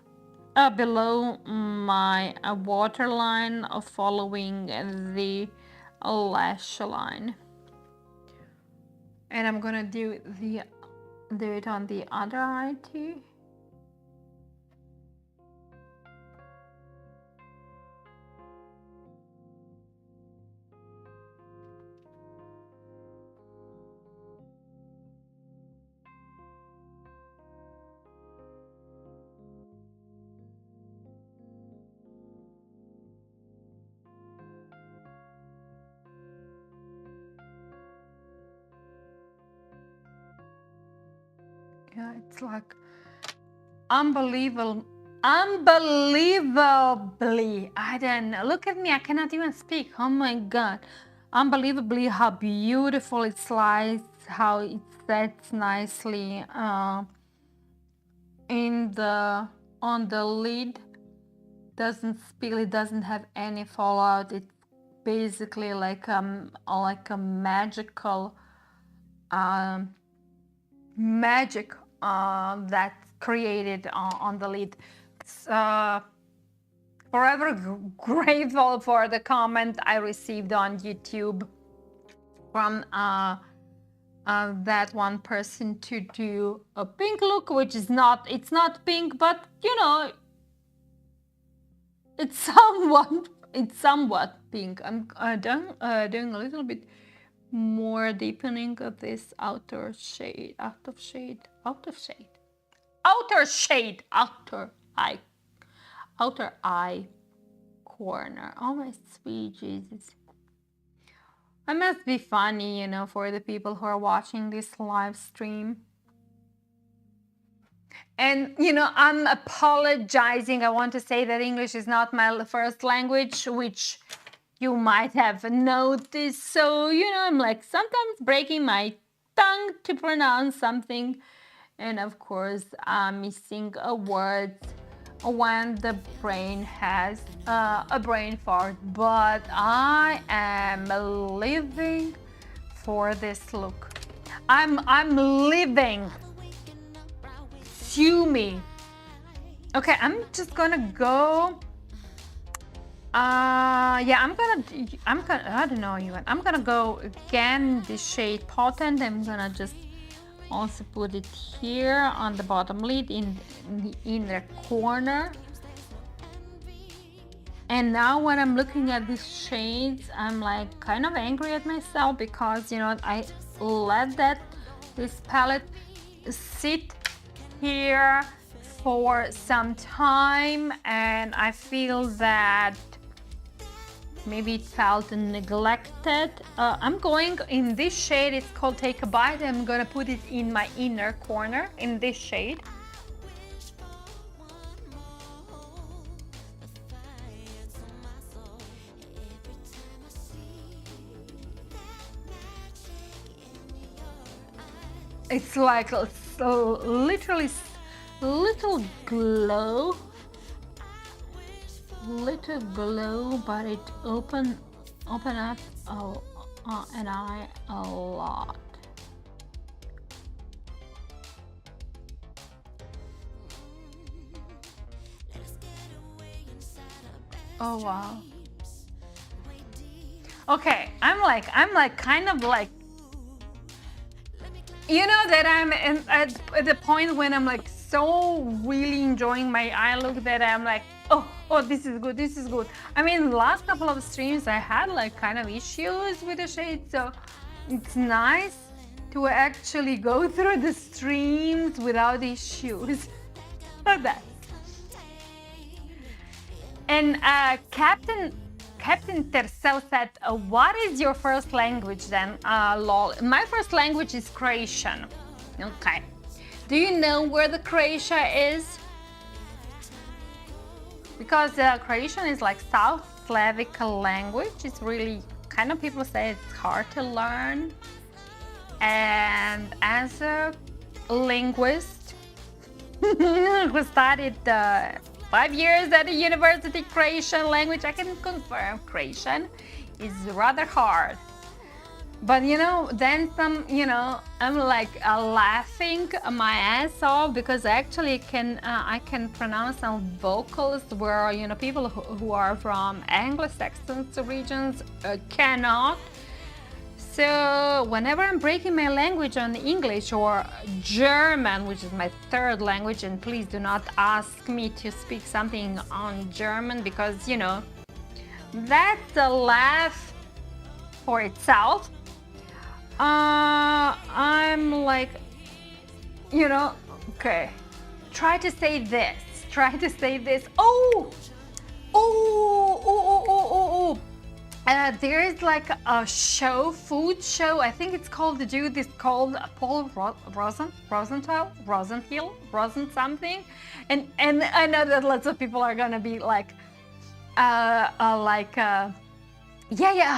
below my waterline, following the lash line. And I'm gonna do it on the other eye too. Yeah, it's like unbelievably, I don't know. Look at me, I cannot even speak. Oh my God. Unbelievably how beautiful it slides, how it sets nicely in the on the lid. Doesn't spill, it doesn't have any fallout. It's basically like a magical magic that's created on the lid. Forever grateful for the comment I received on YouTube from that one person to do a pink look, which is not, it's not pink, but you know, it's somewhat pink. I'm doing a little bit more deepening of this outer eye corner. Oh my sweet Jesus. I must be funny, you know, for the people who are watching this live stream. And, you know, I'm apologizing. I want to say that English is not my first language, which you might have noticed. So, you know, I'm like sometimes breaking my tongue to pronounce something. And of course, I'm missing a word when the brain has a brain fart. But I am living for this look. I'm living. Sue me. Okay, I'm just gonna go. Yeah, I'm gonna, I don't know even. I'm gonna go again the shade Potent. I'm gonna just also put it here on the bottom lid in the inner corner. And now when I'm looking at these shades, I'm like kind of angry at myself because, you know, I let this palette sit here for some time, and I feel that maybe it felt neglected. I'm going in this shade, it's called Take a Bite. I'm gonna put it in my inner corner in this shade. It's like literally little glow, but it open up an eye a lot. Oh wow. Okay, I'm like kind of like, you know, that I'm at the point when I'm like so really enjoying my eye look that I'm like, oh, this is good, this is good. I mean, the last couple of streams I had like kind of issues with the shade, so it's nice to actually go through the streams without issues. So that. And Captain Tercel said, what is your first language then? Lol. My first language is Croatian. Okay. Do you know where the Croatia is? Because Croatian is like South Slavic language. It's really, kind of people say it's hard to learn. And as a linguist who studied 5 years at the university Croatian language, I can confirm Croatian is rather hard. But you know, then some, you know, I'm like laughing my ass off because actually I can pronounce some vocals where, you know, people who are from Anglo-Saxon regions cannot. So whenever I'm breaking my language on English or German, which is my third language, and please do not ask me to speak something on German because, you know, that's a laugh for itself. I'm like, you know, okay, try to say this, there is like a show, food show, I think it's called, the dude is called Paul Rosenthal, Rosen something, and I know that lots of people are gonna be like, yeah,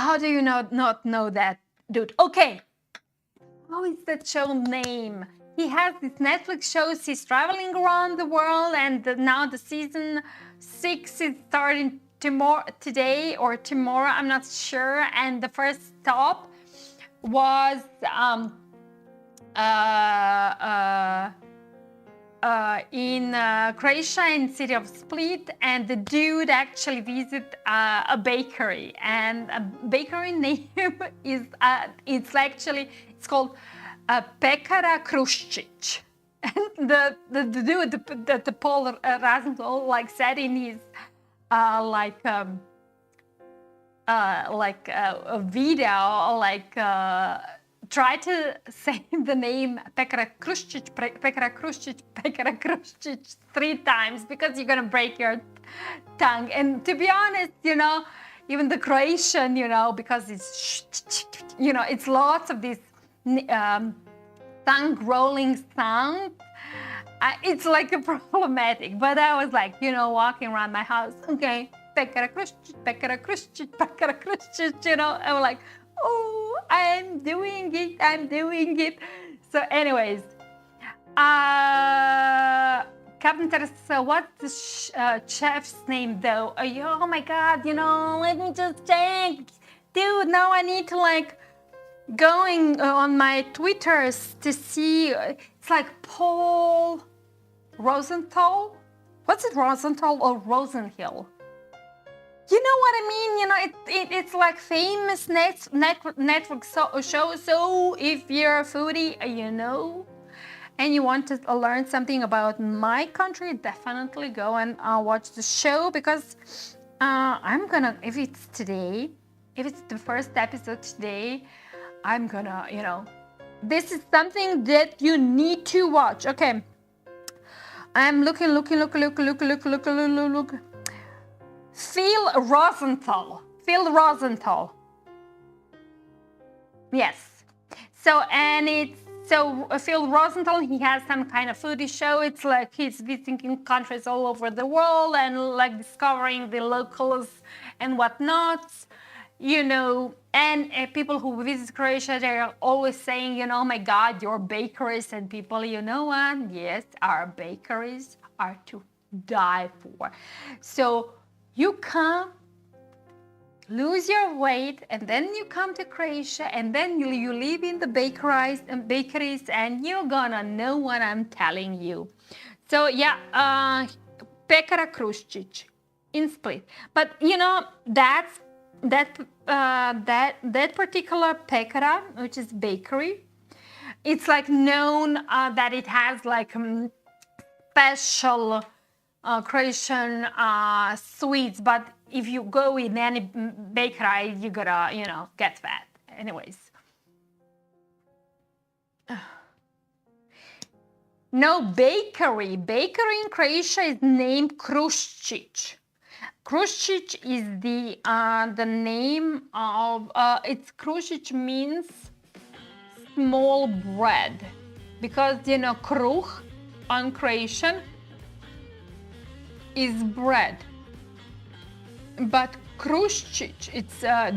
how do you not know that dude? Okay, how is that show name? He has these Netflix shows, he's traveling around the world, and now the season 6 is starting today or tomorrow, I'm not sure. And the first stop was in Croatia, in city of Split, and the dude actually visited a bakery, and a bakery name is it's called Pekara Kruščić. And the dude, the Paul Rosenthal, like said in his a video, try to say the name Pekara Kruščić 3 times because you're gonna break your tongue. And to be honest, you know, even the Croatian, you know, because it's, you know, it's lots of these tongue rolling sounds. It's like a problematic, but I was like, you know, walking around my house, okay, Pekara Kruščić, you know, I was like, oh, I'm doing it. So anyways, Captain Teresa, what's the chef's name though? Oh my God, you know, let me just check. Dude, now I need to like going on my Twitters to see. It's like Paul Rosenthal. What's it, Rosenthal or Rosenhill? You know what I mean? You know, it's like famous Netflix show. So if you're a foodie, you know, and you want to learn something about my country, definitely go and watch the show, because I'm gonna, if it's today, if it's the first episode today, I'm gonna, this is something that you need to watch. Okay. I'm looking. Phil Rosenthal. Yes. So Phil Rosenthal, he has some kind of foodie show. It's like he's visiting countries all over the world and like discovering the locals and whatnot. And people who visit Croatia, they're always saying, oh my God, your bakeries, and people, you know what? Yes, our bakeries are to die for. So you come, lose your weight, and then you come to Croatia, and then you live in the bakeries, and you're gonna know what I'm telling you. So yeah, Pekara Kruščić in Split. But that particular pekara, which is bakery, it's like known that it has like special Croatian sweets. But if you go in any bakery, you gotta get fat. Anyways. No, bakery in Croatia is named Kruščić. Kruščić is the name of Kruščić means small bread, because kruh on Croatian is bread, but Kruščić, it's oh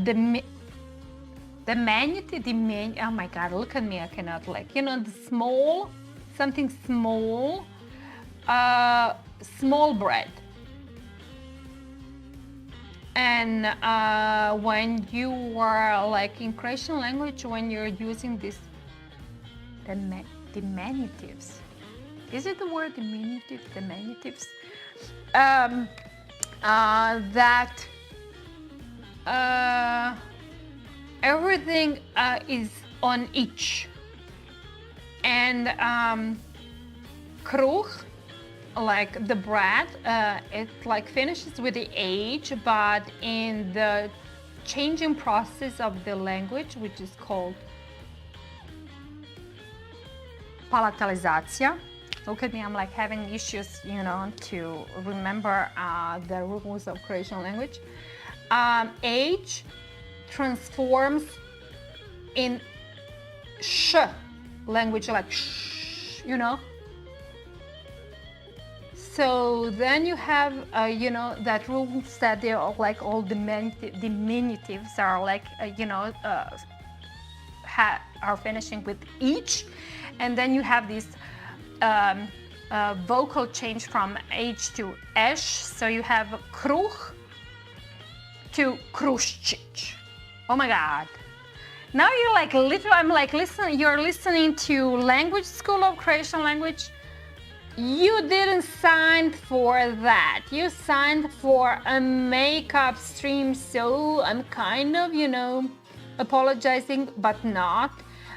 my God, look at me, I cannot the small, something small, small bread. And when you are like in Croatian language, when you're using this diminutives, is it the word diminutive? Diminutives, that everything is on each, and kruh, like the bread, it like finishes with the age, but in the changing process of the language, which is called palatalizacija. Look at me, I'm like having issues, to remember the rules of Croatian language. Age transforms in sh language, like sh, So then you have, that rules that they're like all diminutives are like, are finishing with each, and then you have this vocal change from H to esh. So you have kruh to Kruščić. Oh my God. Now you're like literally, I'm like listening, you're listening to language school of Croatian language. You didn't sign for that. You signed for a makeup stream, so I'm kind of, apologizing, but not.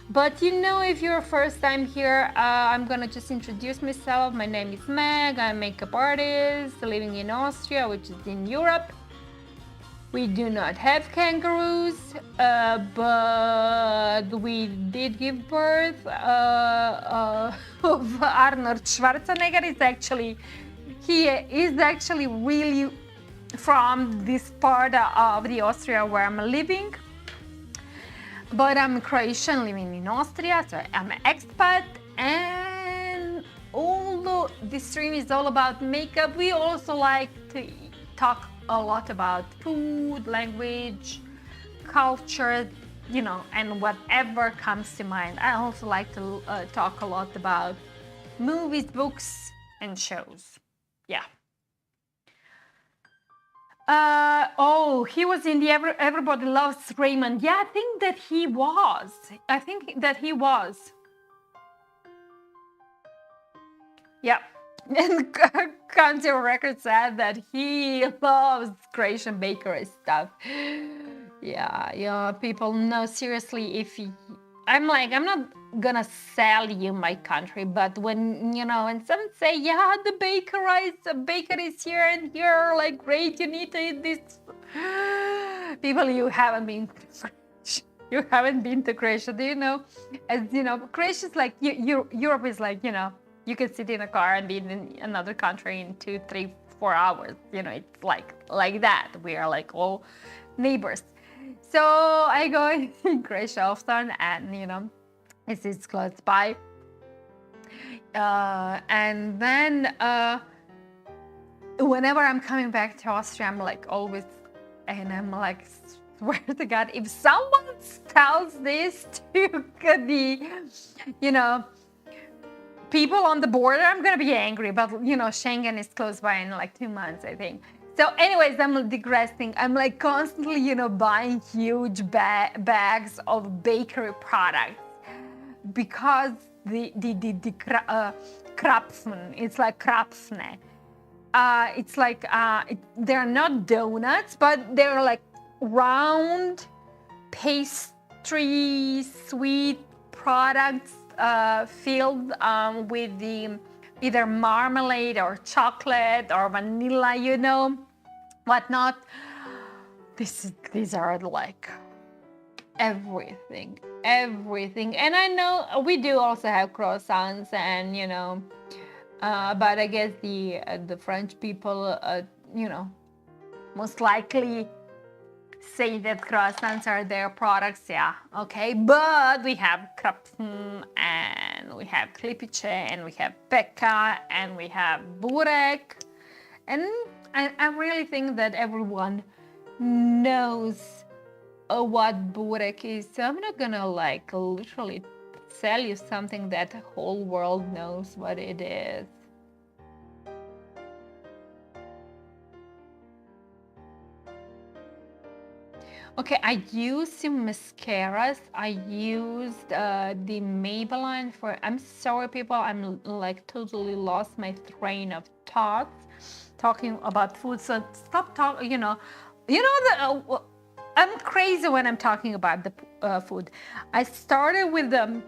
But if you're first time here, I'm gonna just introduce myself. My name is Meg. I'm a makeup artist living in Austria, which is in Europe. We do not have kangaroos, but we did give birth of Arnold Schwarzenegger. He is actually really from this part of the Austria where I'm living. But I'm Croatian living in Austria, so I'm an expat. And although this stream is all about makeup, we also like to talk a lot about food, language, culture, and whatever comes to mind. I also like to talk a lot about movies, books, and shows. Yeah. He was in the Everybody Loves Raymond. Yeah, I think that he was. Yeah. And Country Records said that he loves Croatian bakery stuff. Yeah, people know seriously if I'm like, I'm not gonna sell you my country, but when, you know, when someone say, yeah, the bakery is here and here, like, great, you need to eat this. People, you haven't been to Croatia. Do you know? As you know, Croatia is like, Europe is like, you know, you can sit in a car and be in another country in 2, 3, 4 hours. You know, it's like that. We are like all neighbors. So I go in Croatia often, and you know, it's close by. And then whenever I'm coming back to Austria, I'm like always, and I'm like, swear to God, if someone tells this to the, you know, people on the border, I'm gonna be angry. But you know, Schengen is close by in like 2 months, I think. So anyways, I'm digressing. I'm like constantly, you know, buying huge bags of bakery products because the Krapfen, it's like Krapfne. It's like, they're not donuts, but they're like round pastry sweet products filled with the either marmalade or chocolate or vanilla, you know, whatnot. These are like everything. And I know we do also have croissants, and you know, but I guess the French people, you know, most likely say that croissants are their products, yeah, okay. But we have Krapfen, and we have Klipice, and we have Pekka, and we have Burek, and I really think that everyone knows what Burek is. So I'm not gonna like literally tell you something that the whole world knows what it is. Okay, I used some mascaras. I used the Maybelline for, I'm sorry people, I'm like totally lost my train of thoughts talking about food. So stop talking, you know, I'm crazy when I'm talking about the food. I started with a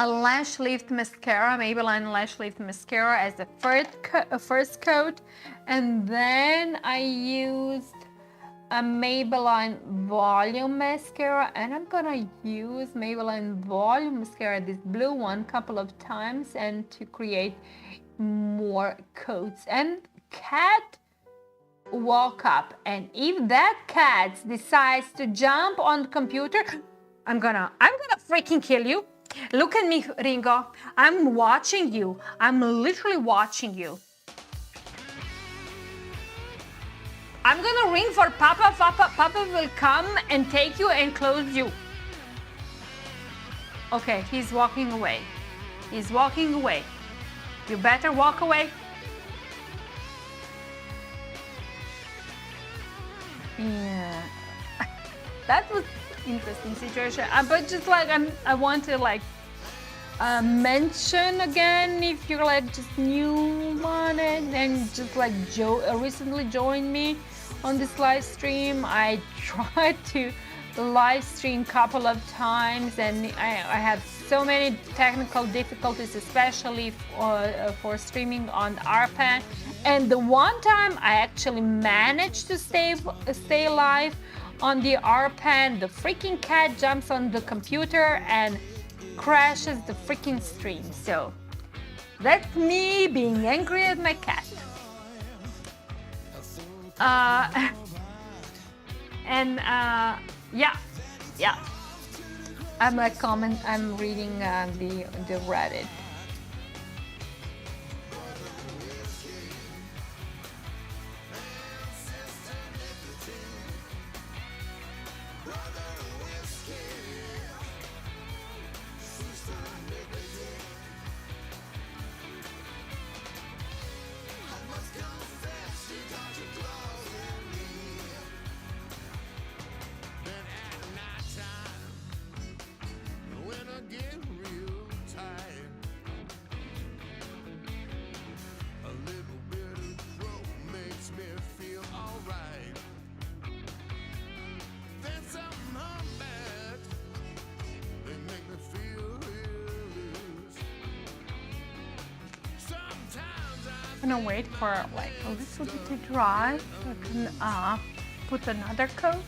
lash lift mascara, Maybelline Lash Lift Mascara as the first coat. And then I used a Maybelline Volume Mascara, and I'm gonna use Maybelline Volume Mascara, this blue one, couple of times, and to create more coats. And cat woke up, and if that cat decides to jump on the computer, I'm gonna freaking kill you. Look at me, Ringo. I'm watching you. I'm literally watching you. I'm gonna ring for Papa. Papa will come and take you and close you. Okay, he's walking away. He's walking away. You better walk away. Yeah, that was interesting situation. But just like I want to like mention again, if you're like just new on it and just like recently joined me on this live stream. I tried to live stream a couple of times, and I had so many technical difficulties, especially for streaming on RPAN. And the one time I actually managed to stay live on the RPAN, the freaking cat jumps on the computer and crashes the freaking stream. So that's me being angry at my cat. Yeah. I'm reading the Reddit. gonna wait for like a little bit to dry so I can put another coat.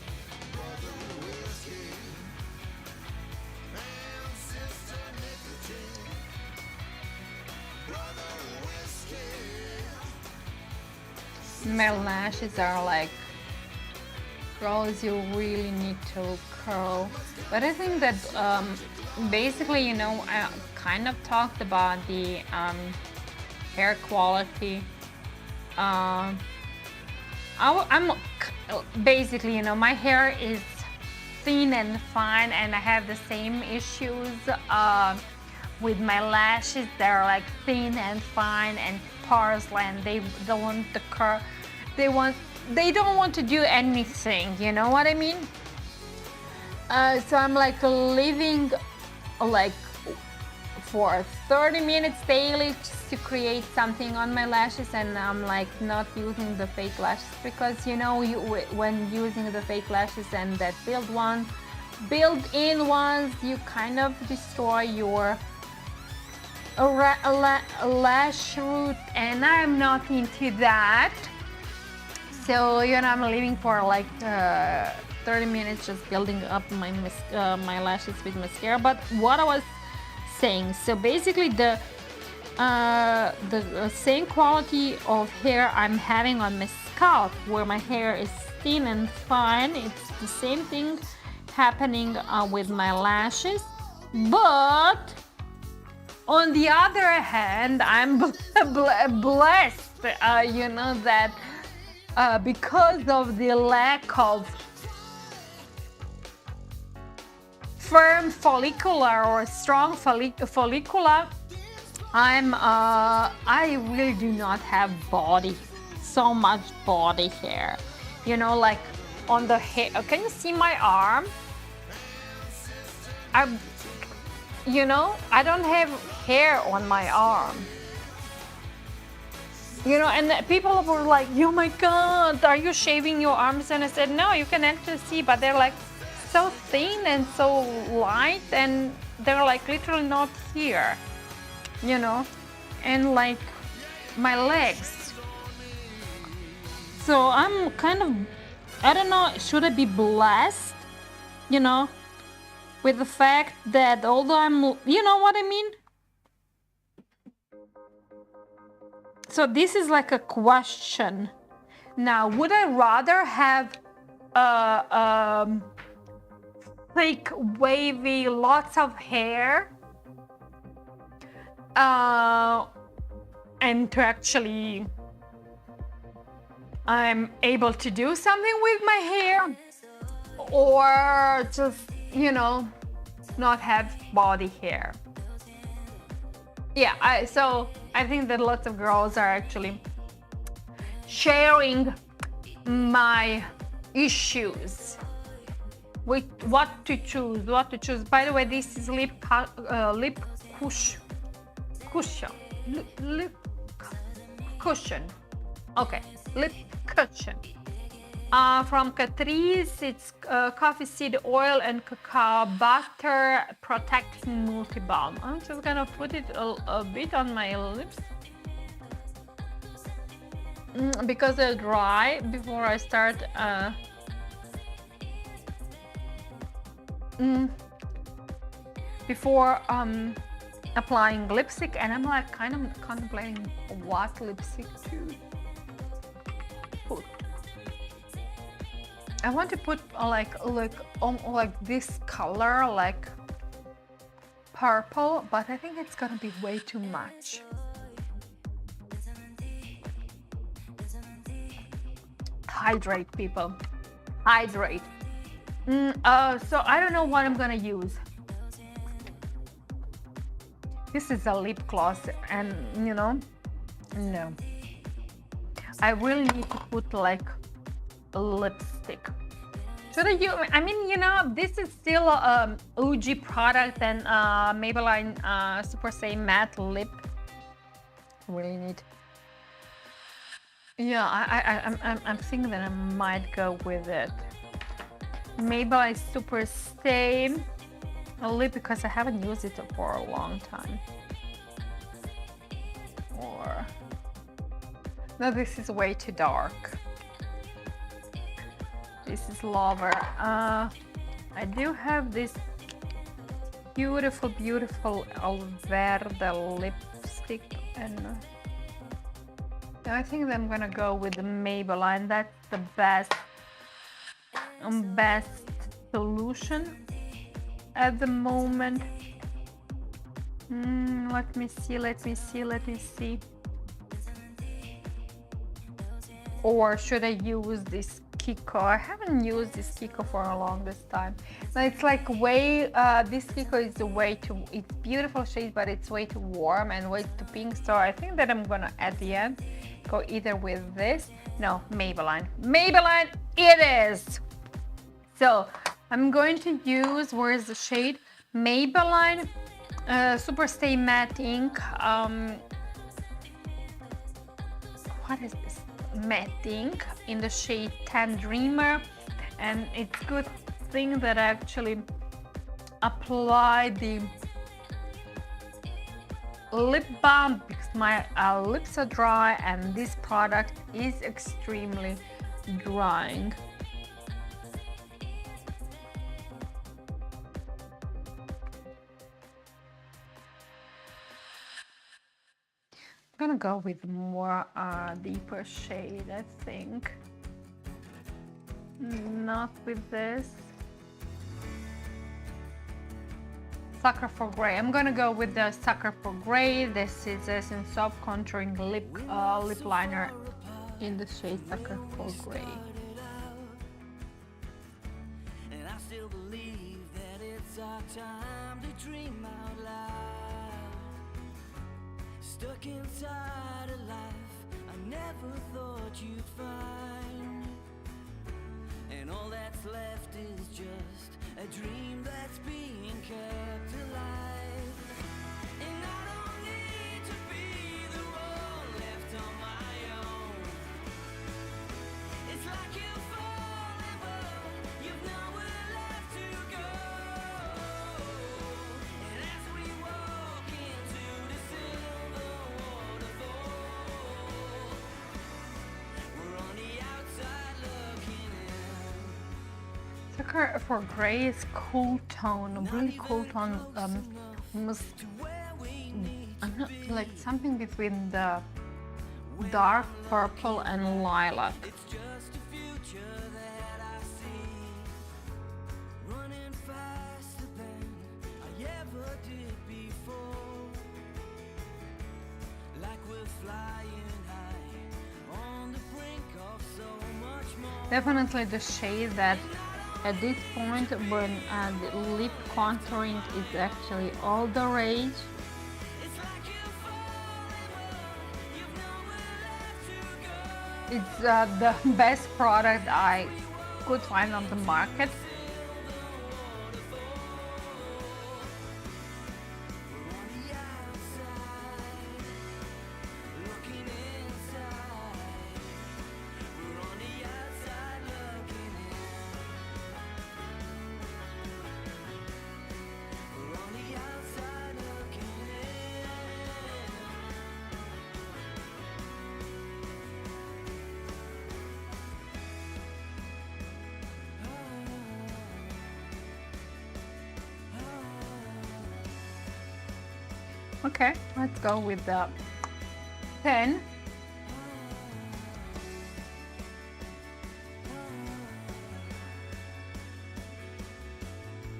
My lashes are like, girls, you really need to curl. But I think that basically, you know, I kind of talked about the hair quality. I'm basically, you know, my hair is thin and fine, and I have the same issues with my lashes. They're like thin and fine and porcelain, and they don't want the curl. They don't want to do anything, you know what I mean? So I'm like leaving like for 30 minutes daily just to create something on my lashes, and I'm like not using the fake lashes because, you know, when using the fake lashes and that built-in ones, you kind of destroy your lash root, and I'm not into that. So, you know, I'm leaving for like 30 minutes just building up my lashes with mascara. But what I was saying, so basically the same quality of hair I'm having on my scalp, where my hair is thin and fine, it's the same thing happening with my lashes. But on the other hand, I'm blessed, you know, that because of the lack of firm follicular or strong follicular, I really do not have so much body hair, you know, like on the hair. Can you see my arm? You know, I don't have hair on my arm. You know, and people were like, oh my God, are you shaving your arms? And I said, no, you can actually see, but they're like so thin and so light, and they're like literally not here, you know, and like my legs. So I'm kind of, I don't know, should I be blessed, you know, with the fact that although I'm, you know what I mean? So this is like a question. Now, would I rather have like wavy, lots of hair, and to actually I'm able to do something with my hair, or just, you know, not have body hair? Yeah, so I think that lots of girls are actually sharing my issues with what to choose. By the way, this is lip cushion. Okay, lip cushion. From Catrice, it's coffee seed oil and cacao butter protecting multi-balm. I'm just gonna put it a bit on my lips because they're dry before I start applying lipstick, and I'm like kind of contemplating what lipstick to put. I want to put like this color, like purple, but I think it's gonna be way too much. Hydrate, people. Hydrate. So I don't know what I'm gonna use. This is a lip gloss, and you know, no. I really need to put like a lipstick. Should I use? I mean, you know, this is still a OG product, and Maybelline Super Stay Matte Lip. Really need. Yeah, I'm thinking that I might go with it. Maybelline Super Stay Lip, because I haven't used it for a long time. Or No, this is way too dark. This is lower. I do have this beautiful Verde lipstick, and I think that I'm gonna go with the Maybelline. That's the best solution at the moment. Let me see. Or should I use this Kiko? I haven't used this Kiko for a longest time. So it's like this Kiko is it's beautiful shade, but it's way too warm and way too pink. So I think that I'm gonna at the end go either with this. No, Maybelline. Maybelline it is. So I'm going to use, where is the shade? Maybelline Super Stay Matte Ink. What is this? Matte ink in the shade Tan Dreamer, and it's good thing that I actually apply the lip balm because my lips are dry and this product is extremely drying. I'm gonna go with more deeper shade, I think. Not with this. Sucker for Grey. I'm gonna go with the Sucker for Grey. This is a soft contouring lip liner in the shade Sucker for Grey. And I still believe that it's our time to dream out loud. Stuck inside a life I never thought you'd find, and all that's left is just a dream that's being kept alive. And I don't need to be the one left on my own. It's like you fall in love, you've nowhere left to go. And as we walk into the silver waterfall, we're on the outside looking in. Sucker for Grey is cool tone, really cool tone. I'm not like something between the dark purple and lilac. It's just a future that I see, running faster than I ever did before, like we're flying high on the brink of so much more. Definitely the shade that at this point when the lip contouring is actually all the rage. It's the best product I could find on the market. Okay, let's go with the pen.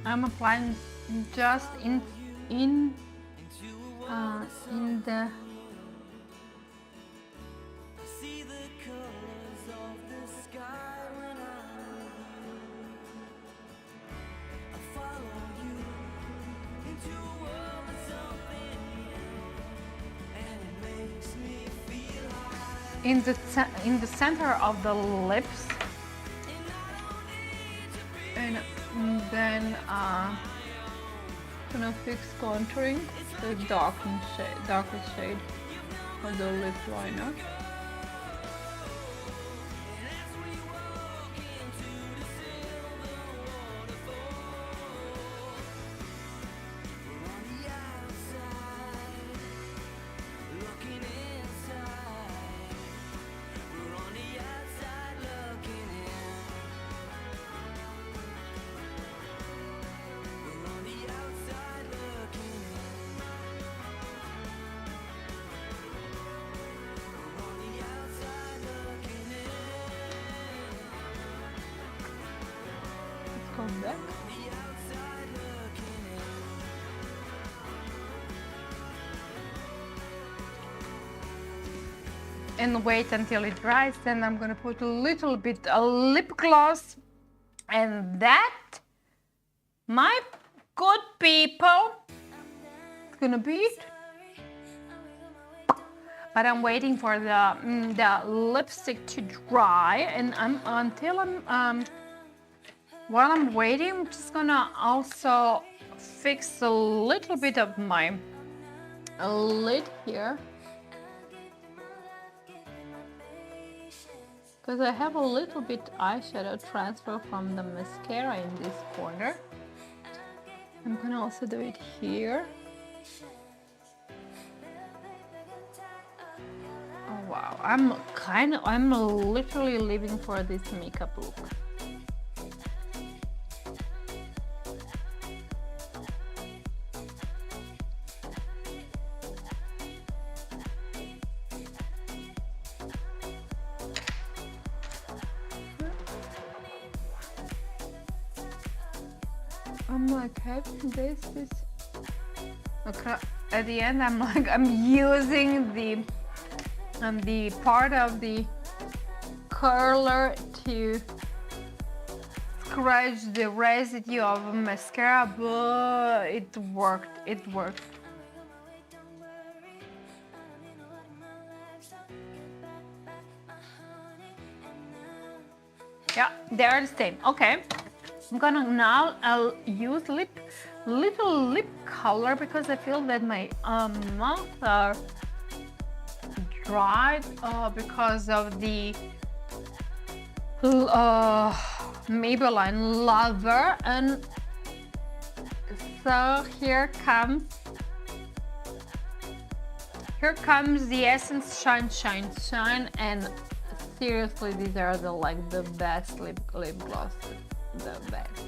I'm applying just in the in the center of the lips, and then gonna fix contouring the darker shade of the lip liner. go back. And wait until it dries. Then I'm gonna put a little bit of lip gloss, and that, my good people, it's gonna be it. But I'm waiting for the lipstick to dry, and while I'm waiting, I'm just gonna also fix a little bit of my lid here, because I have a little bit eyeshadow transfer from the mascara in this corner. I'm gonna also do it here. Oh wow, I'm literally living for this makeup look. I'm like having this. Okay, at the end I'm using the part of the curler to scratch the residue of mascara, but it worked. Yeah, they are the same. Okay, I'm gonna now use little lip color, because I feel that my mouth are dried because of the Maybelline Lover. And so here comes the Essence Shine, and seriously, these are the best lip gloss, the best.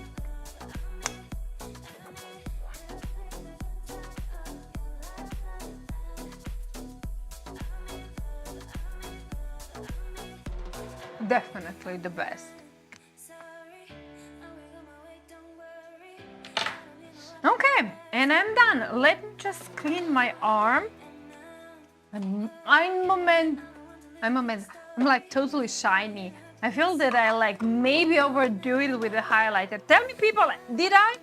Definitely the best. Okay, and I'm done. Let me just clean my arm. I'm like totally shiny. I feel that I like maybe overdo it with the highlighter. Tell me, people, did I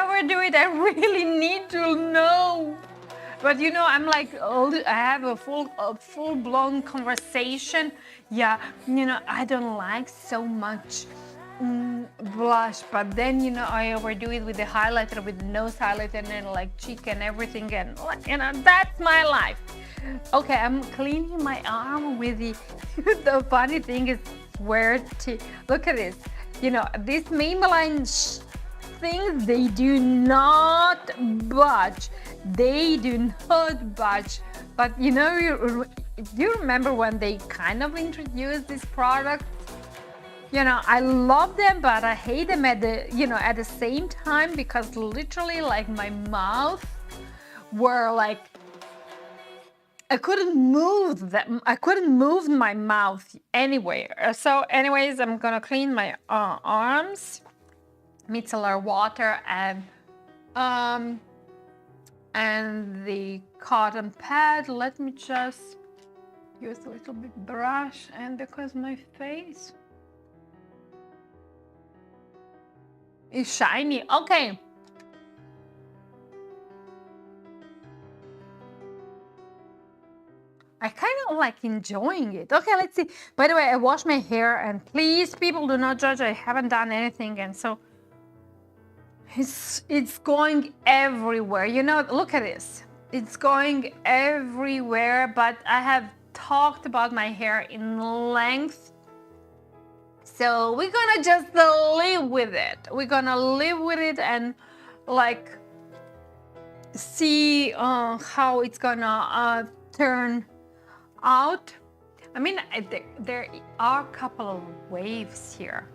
overdo it? I really need to know. But you know, I'm like, I have a full-blown conversation. Yeah, you know, I don't like so much blush, but then, you know, I overdo it with the highlighter, with the nose highlighter, and then like cheek and everything, and you know, that's my life. Okay, I'm cleaning my arm with the funny thing is where to look at this. You know, this Maybelline things, they do not budge. They do not budge. But you know, you remember when they kind of introduced this product? You know, I love them, but I hate them at the same time, because literally like my mouth were like, I couldn't move them. I couldn't move my mouth anywhere. So anyways, I'm gonna clean my arms, micellar water, and the cotton pad. Let me just use a little bit brush, and because my face is shiny. Okay. I kind of like enjoying it. Okay, let's see. By the way, I washed my hair, and please, people, do not judge. I haven't done anything, and so it's going everywhere. You know, look at this. It's going everywhere, but I have talked about my hair in length. So we're gonna just live with it. We're gonna live with it and like see how it's gonna turn out. I mean, there are a couple of waves here.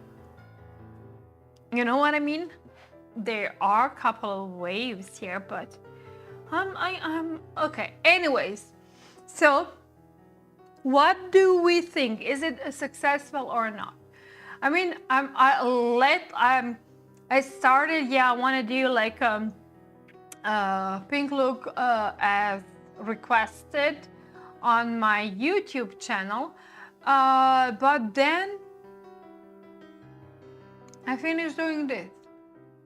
You know what I mean? There are a couple of waves here, but I'm okay. Anyways, so what do we think? Is it successful or not? I mean, I started, yeah, I want to do like pink look as requested on my YouTube channel, but then I finished doing this.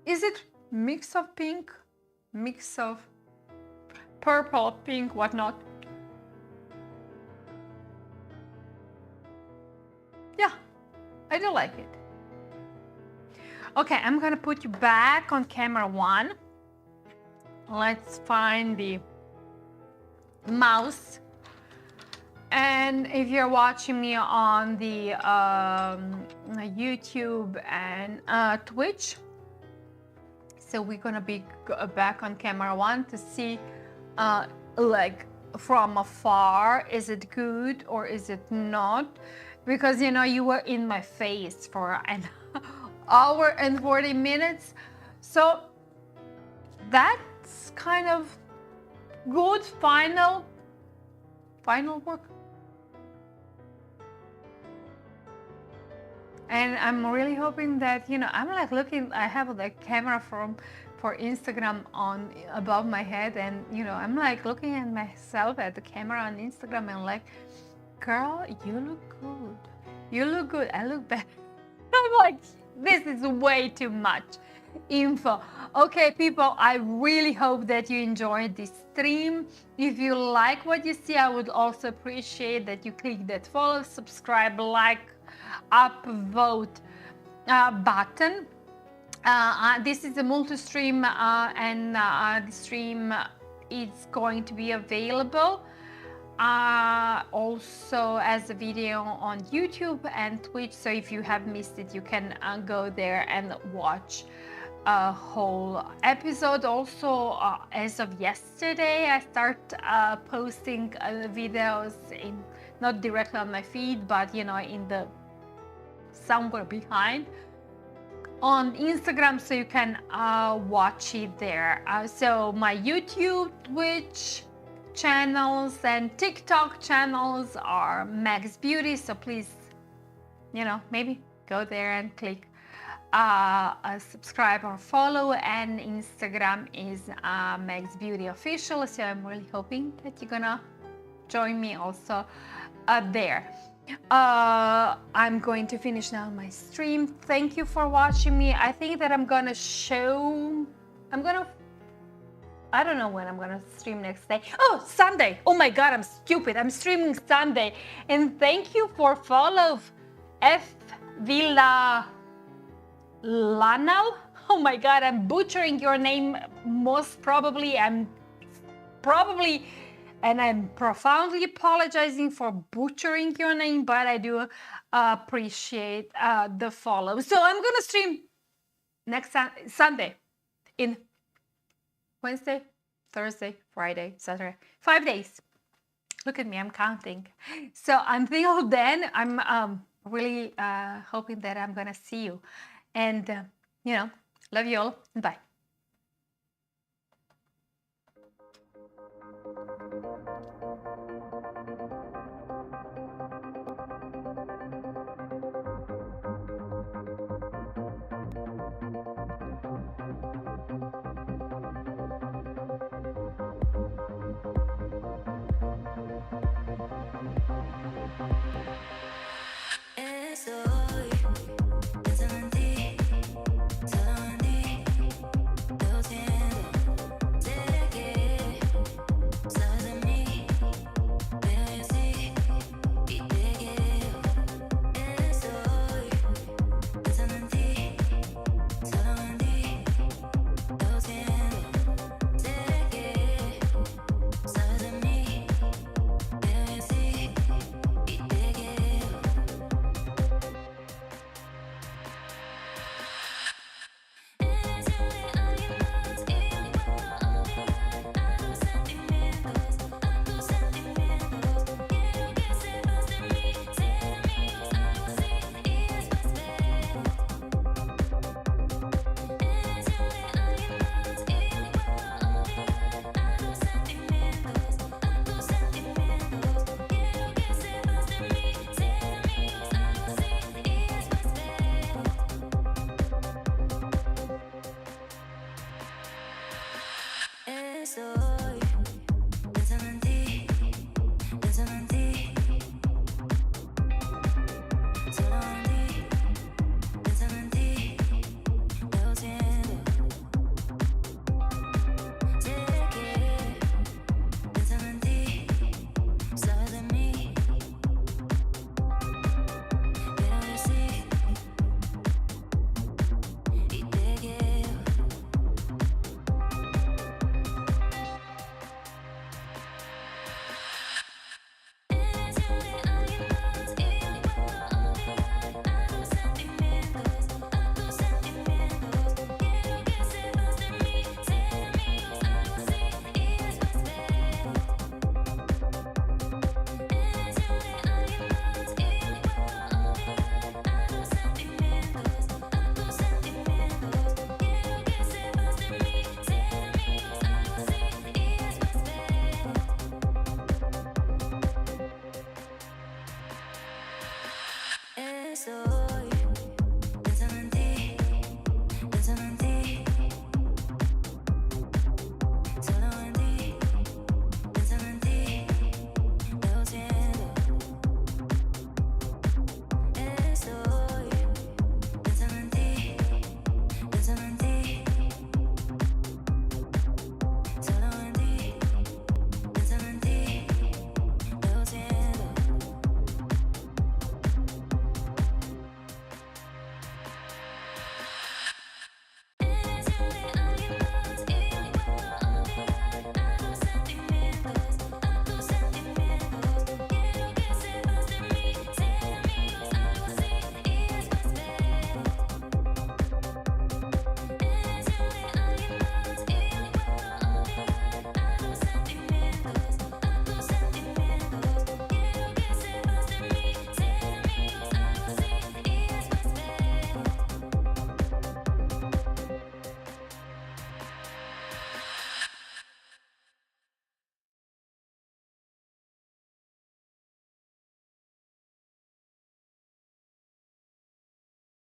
Is it mix of pink, mix of purple, pink, whatnot? Yeah, I do like it. Okay, I'm gonna put you back on camera 1. Let's find the mouse. And if you're watching me on the YouTube and Twitch, so we're gonna be back on camera 1 to see like from afar, is it good or is it not? Because you know, you were in my face for an hour and 40 minutes, so that's kind of good final work. And I'm really hoping that, you know, I'm like looking, I have the camera for Instagram on above my head, and you know, I'm like looking at myself at the camera on Instagram and like, girl, you look good. You look good. I look bad. I'm like, this is way too much info. Okay, people, I really hope that you enjoyed this stream. If you like what you see, I would also appreciate that you click that follow, subscribe, like, upvote button. This is a multi-stream and the stream is going to be available also as a video on YouTube and Twitch, so if you have missed it, you can go there and watch a whole episode. Also, as of yesterday, I start posting videos in, not directly on my feed, but you know, in the somewhere behind on Instagram, so you can watch it there. So my YouTube, Twitch channels and TikTok channels are Megs Beauty, so please, you know, maybe go there and click subscribe or follow. And Instagram is Megs Beauty Official, so I'm really hoping that you're gonna join me also there. I'm going to finish now my stream. Thank you for watching me. I think that I'm gonna I don't know when I'm gonna stream next day. Oh, Sunday. Oh my God, I'm stupid. I'm streaming Sunday. And thank you for follow F Villa Lanal. Oh my God, I'm butchering your name. Most probably, and I'm profoundly apologizing for butchering your name, but I do appreciate the follow. So I'm gonna stream next Sunday, in Wednesday, Thursday, Friday, Saturday, 5 days. Look at me, I'm counting. So until then, I'm really hoping that I'm gonna see you. And, you know, love you all, and bye.